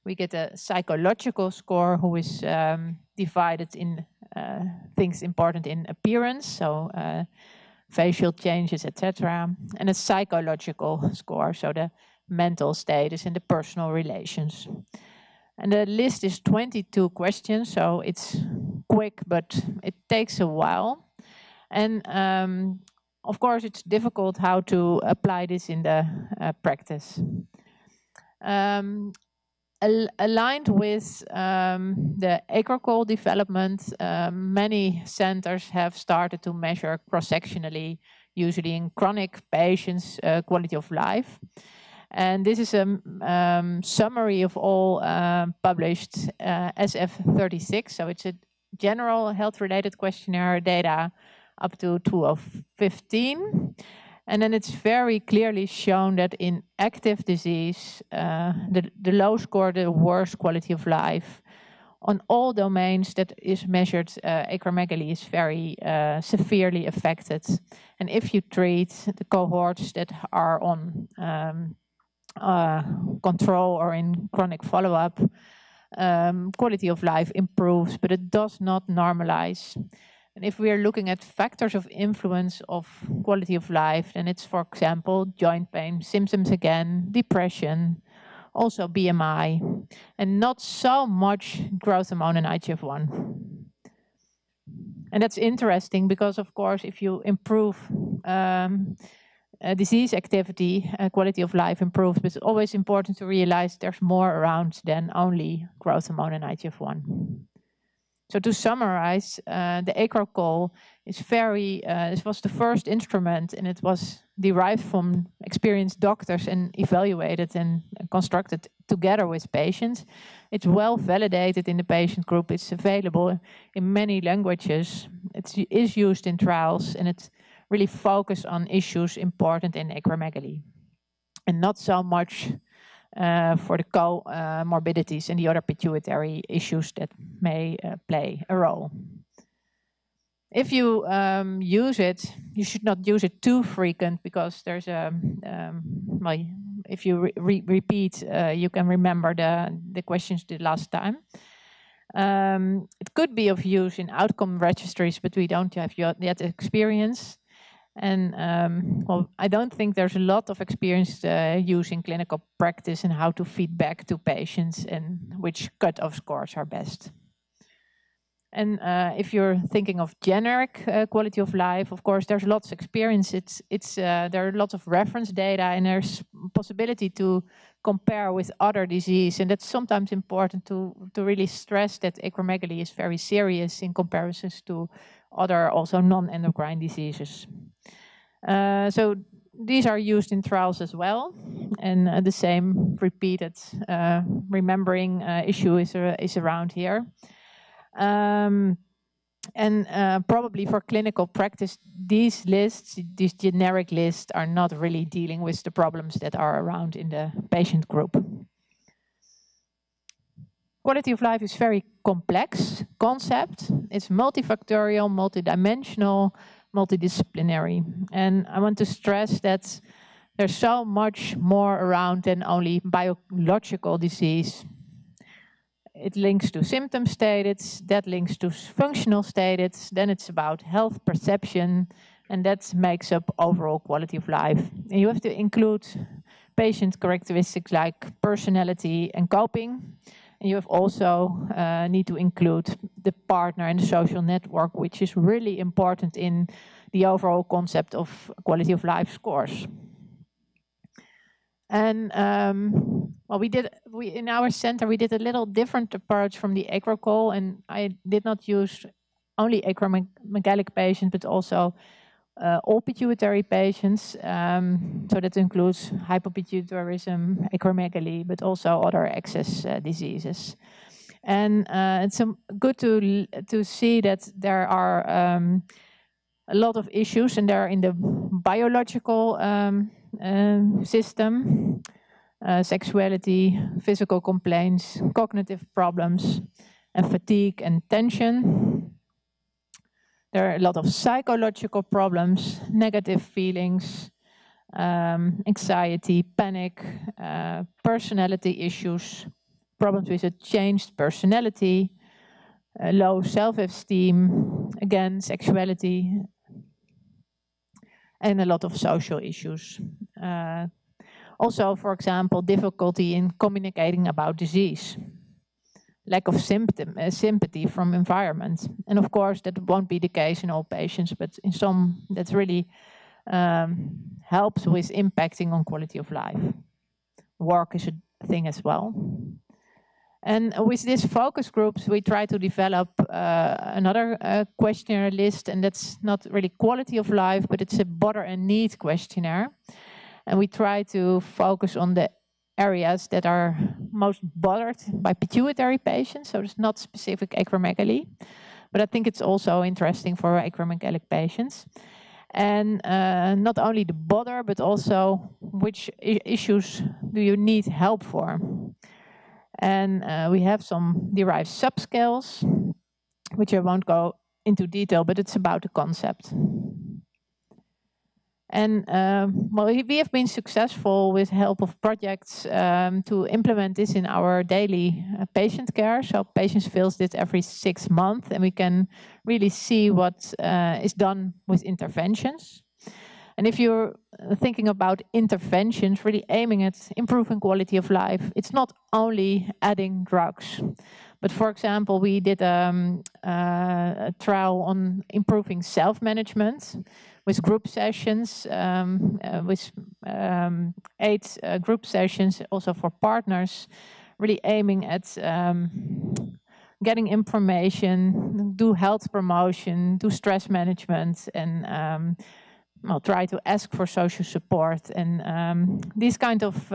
we get a psychological score, who is divided in things important in appearance, so facial changes, etc., and a psychological score, so the mental status and the personal relations. And the list is 22 questions, so it's quick, but it takes a while. And of course, it's difficult how to apply this in the practice. Aligned with the AcroCall development, many centers have started to measure cross-sectionally, usually in chronic patients, quality of life. And this is a summary of all published SF36. So it's a general health-related questionnaire data up to 2015. And then it's very clearly shown that in active disease, the low score, the worst quality of life, on all domains that is measured, acromegaly is very severely affected. And if you treat the cohorts that are on control or in chronic follow-up, quality of life improves, but it does not normalize. And if we are looking at factors of influence of quality of life, then it's, for example, joint pain, symptoms again, depression, also BMI, and not so much growth hormone and IGF-1. And that's interesting because, of course, if you improve disease activity, quality of life improves, but it's always important to realize there's more around than only growth hormone and IGF-1. So to summarize, the AcroCall is very, this was the first instrument, and it was derived from experienced doctors and evaluated and constructed together with patients. It's well validated in the patient group. It's available in many languages. It is used in trials, and it's really focused on issues important in acromegaly, and not so much for the comorbidities and the other pituitary issues that may play a role. If you use it, you should not use it too frequent, because there's a, well, if you repeat, you can remember the questions the last time. It could be of use in outcome registries, but we don't have yet experience. And well, I don't think there's a lot of experience using clinical practice and how to feed back to patients and which cutoff scores are best. And if you're thinking of generic quality of life, of course, there's lots of experience. There are lots of reference data, and there's possibility to compare with other disease. And that's sometimes important to really stress that acromegaly is very serious in comparisons to other also non-endocrine diseases. So these are used in trials as well, and the same repeated remembering issue is around here. Probably for clinical practice, these lists, these generic lists, are not really dealing with the problems that are around in the patient group. Quality of life is a very complex concept. It's multifactorial, multidimensional, multidisciplinary. And I want to stress that there's so much more around than only biological disease. It links to symptom status, that links to functional status, then it's about health perception, and that makes up overall quality of life. And you have to include patient characteristics like personality and coping. And you have also need to include the partner and the social network, which is really important in the overall concept of quality of life scores. And well, in our center, we did a little different approach from the AcroCall, and I did not use only acromegalic patients, but also all pituitary patients. So that includes hypopituitarism, acromegaly, but also other excess diseases. And it's good to see that there are a lot of issues, and they're in the biological system, sexuality, physical complaints, cognitive problems, and fatigue and tension. There are a lot of psychological problems, negative feelings, anxiety, panic, personality issues, problems with a changed personality, low self-esteem, again, sexuality, and a lot of social issues. Also, for example, difficulty in communicating about disease, lack of sympathy from environment. And of course, that won't be the case in all patients, but in some, that really helps with impacting on quality of life. Work is a thing as well. And with these focus groups, we try to develop another questionnaire list, and that's not really quality of life, but it's a bother and need questionnaire. And we try to focus on the areas that are most bothered by pituitary patients, so it's not specific acromegaly, but I think it's also interesting for acromegalic patients. And not only the bother, but also which issues do you need help for. And we have some derived subscales, which I won't go into detail, but it's about the concept. And well, we have been successful with help of projects to implement this in our daily patient care. So patients fill this every 6 months, and we can really see what is done with interventions. And if you're thinking about interventions, really aiming at improving quality of life, it's not only adding drugs. But for example, we did a trial on improving self-management with group sessions, with 8 group sessions, also for partners, really aiming at getting information, do health promotion, do stress management, and well, try to ask for social support. And these kind of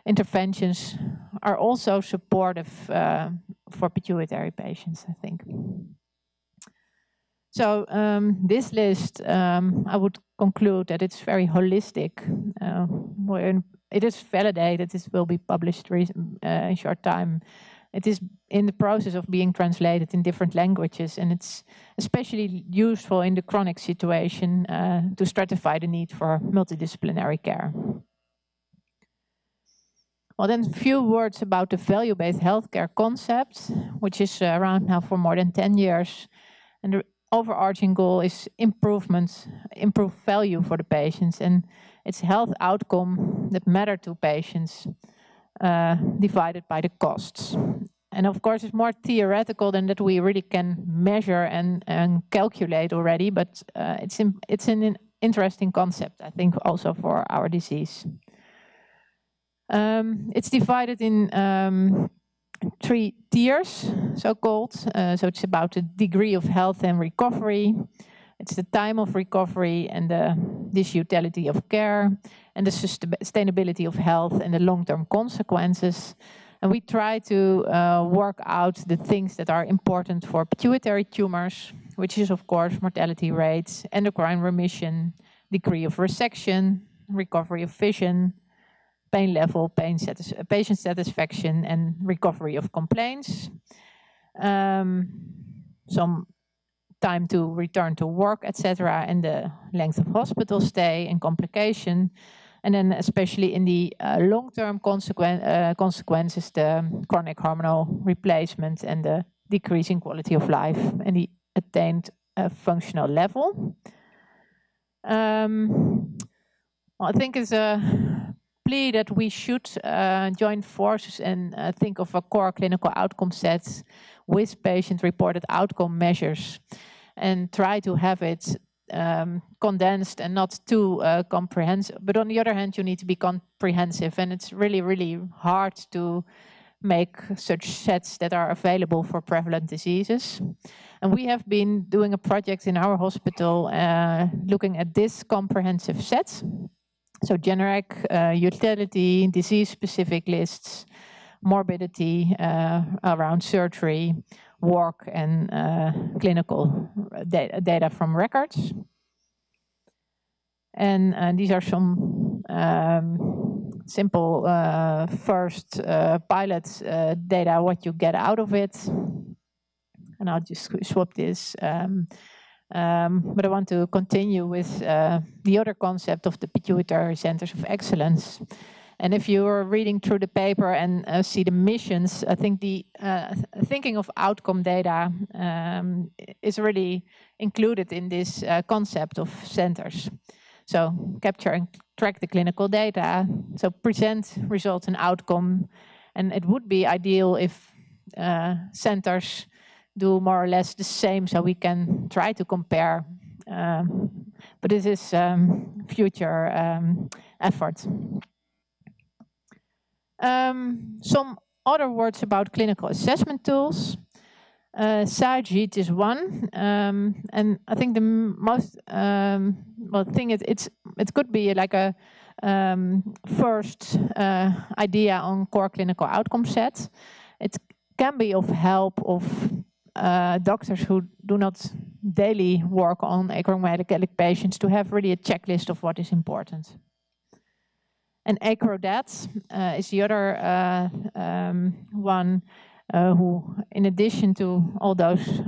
interventions are also supportive for pituitary patients, I think. So this list, I would conclude that it's very holistic. It is validated, this will be published in short time. It is in the process of being translated in different languages, and it's especially useful in the chronic situation to stratify the need for multidisciplinary care. Well, then a few words about the value-based healthcare concept, which is around now for more than 10 years. And the overarching goal is improve value for the patients, and it's health outcome that matter to patients divided by the costs. And of course, it's more theoretical than that we really can measure and calculate already, but it's an interesting concept, I think, also for our disease. It's divided in 3 tiers, so-called. So it's about the degree of health and recovery. It's the time of recovery and the disutility of care and the sustainability of health and the long-term consequences. And we try to work out the things that are important for pituitary tumors, which is, of course, mortality rates, endocrine remission, degree of resection, recovery of vision, pain level, patient satisfaction, and recovery of complaints. Some time to return to work, etc., and the length of hospital stay and complication. And then especially in the long-term consequences, the chronic hormonal replacement and the decreasing quality of life and the attained functional level. Well, I think it's a plea that we should join forces and think of a core clinical outcome set with patient-reported outcome measures and try to have it condensed and not too comprehensive. But on the other hand, you need to be comprehensive, and it's really, really hard to make such sets that are available for prevalent diseases. And we have been doing a project in our hospital looking at this comprehensive set. So generic utility, disease-specific lists, morbidity around surgery, work, and clinical data from records. And these are some simple first pilot data, what you get out of it. And I'll just swap this. But I want to continue with the other concept of the pituitary centers of excellence. And if you are reading through the paper and see the missions, I think the thinking of outcome data is really included in this concept of centers. So capture and track the clinical data, so present results and outcome. And it would be ideal if centers do more or less the same, so we can try to compare. But this is future effort. Some other words about clinical assessment tools. Sajid is one, and I think the most thing is it could be like a first idea on core clinical outcome set. It can be of help of doctors who do not daily work on acromegaly patients to have really a checklist of what is important. And AcroDat is the other one who, in addition to all those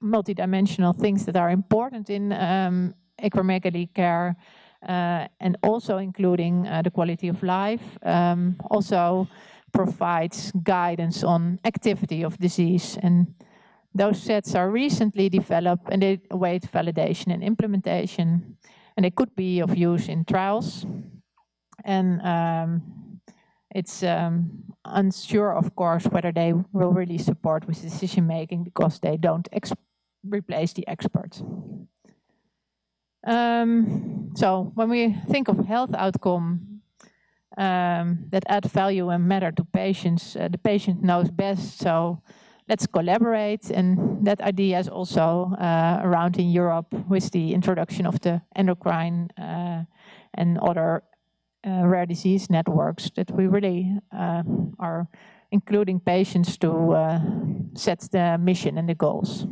multidimensional things that are important in acromegaly care, and also including the quality of life, also provides guidance on activity of disease. And those sets are recently developed and they await validation and implementation. And they could be of use in trials. And it's unsure, of course, whether they will really support with decision making because they don't replace the experts. So when we think of health outcome that add value and matter to patients, the patient knows best. So let's collaborate. And that idea is also around in Europe with the introduction of the endocrine and other rare disease networks, that we really are including patients to set the mission and the goals.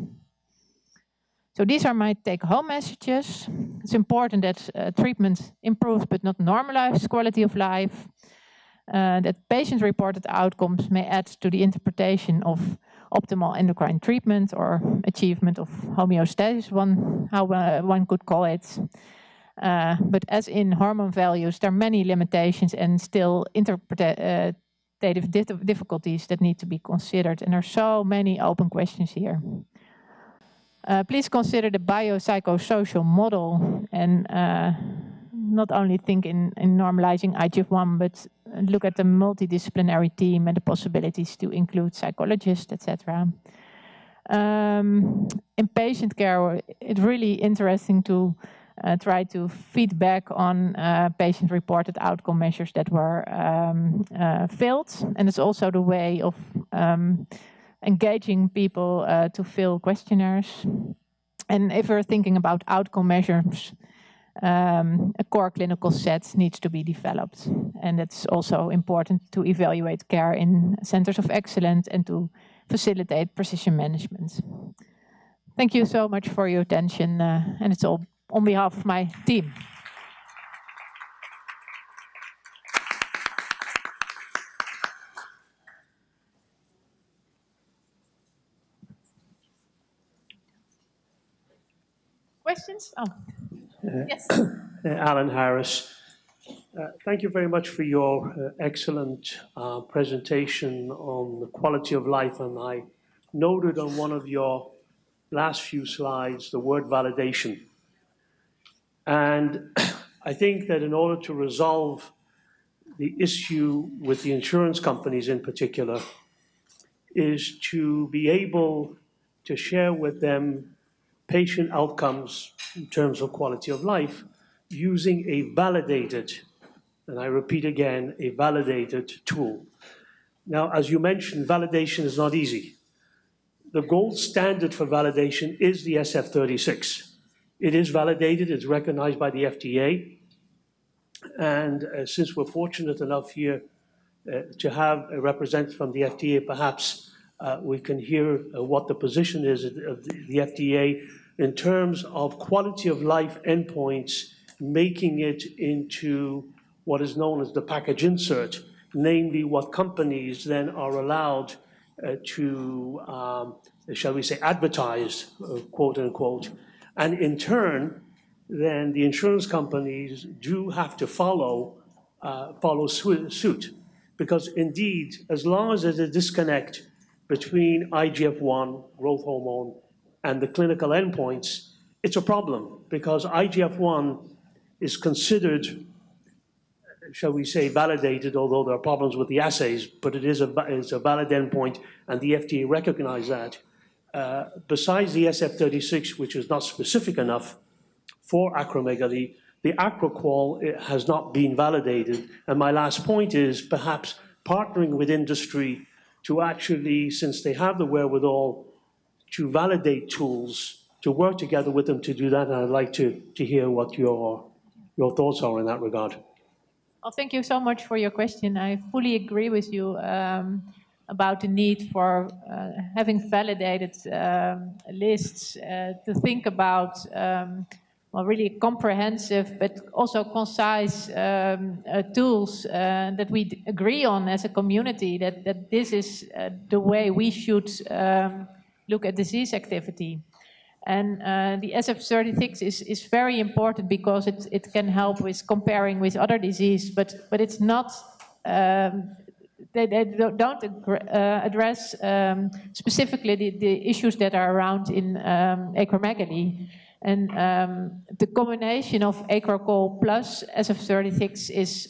So these are my take-home messages. It's important that treatment improves but not normalizes quality of life, that patient-reported outcomes may add to the interpretation of optimal endocrine treatment or achievement of homeostasis, how one could call it. But as in hormone values, there are many limitations and still interpretative difficulties that need to be considered. And there are so many open questions here. Please consider the biopsychosocial model and not only think in normalizing IGF-1, but look at the multidisciplinary team and the possibilities to include psychologists, etc. In patient care, it's really interesting to try to feedback on patient-reported outcome measures that were filled. And it's also the way of engaging people to fill questionnaires. And if we're thinking about outcome measures, a core clinical set needs to be developed. And it's also important to evaluate care in centers of excellence and to facilitate precision management. Thank you so much for your attention, and it's all on behalf of my team. Questions? Oh, yes. Alan Harris, thank you very much for your excellent presentation on the quality of life. And I noted on one of your last few slides the word validation. And I think that in order to resolve the issue with the insurance companies in particular, is to be able to share with them patient outcomes in terms of quality of life using a validated, and I repeat again, a validated tool. Now, as you mentioned, validation is not easy. The gold standard for validation is the SF-36. It is validated, it's recognized by the FDA. And since we're fortunate enough here to have a representative from the FDA, perhaps we can hear what the position is of the FDA in terms of quality of life endpoints making it into what is known as the package insert, namely what companies then are allowed to, shall we say, advertise, quote unquote. And in turn, then the insurance companies do have to follow suit. Because indeed, as long as there's a disconnect between IGF-1, growth hormone, and the clinical endpoints, it's a problem, because IGF-1 is considered, shall we say, validated, although there are problems with the assays, but it's a valid endpoint, and the FDA recognized that. Besides the SF36, which is not specific enough for acromegaly, the AcroQual has not been validated. And my last point is perhaps partnering with industry to actually, since they have the wherewithal to validate tools, to work together with them to do that. And I'd like to hear what your thoughts are in that regard. Well, thank you so much for your question. I fully agree with you about the need for having validated lists to think about well, really comprehensive but also concise tools that we agree on as a community, that this is the way we should look at disease activity. And the SF36 is very important because it can help with comparing with other disease, but it's not, they don't address specifically the issues that are around in acromegaly. And the combination of AcroQual plus SF36 is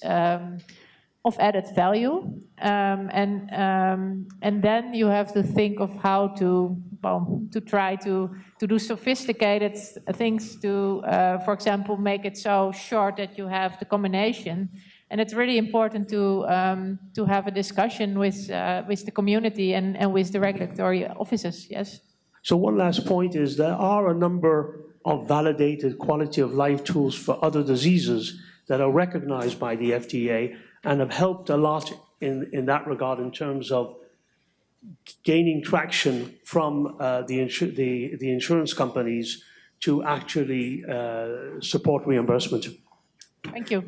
of added value. And then you have to think of how to, well, to try to do sophisticated things to, for example, make it so short that you have the combination. And it's really important to have a discussion with the community and with the regulatory offices, yes. So one last point is there are a number of validated quality of life tools for other diseases that are recognized by the FDA and have helped a lot in that regard in terms of gaining traction from the insurance companies to actually support reimbursement. Thank you.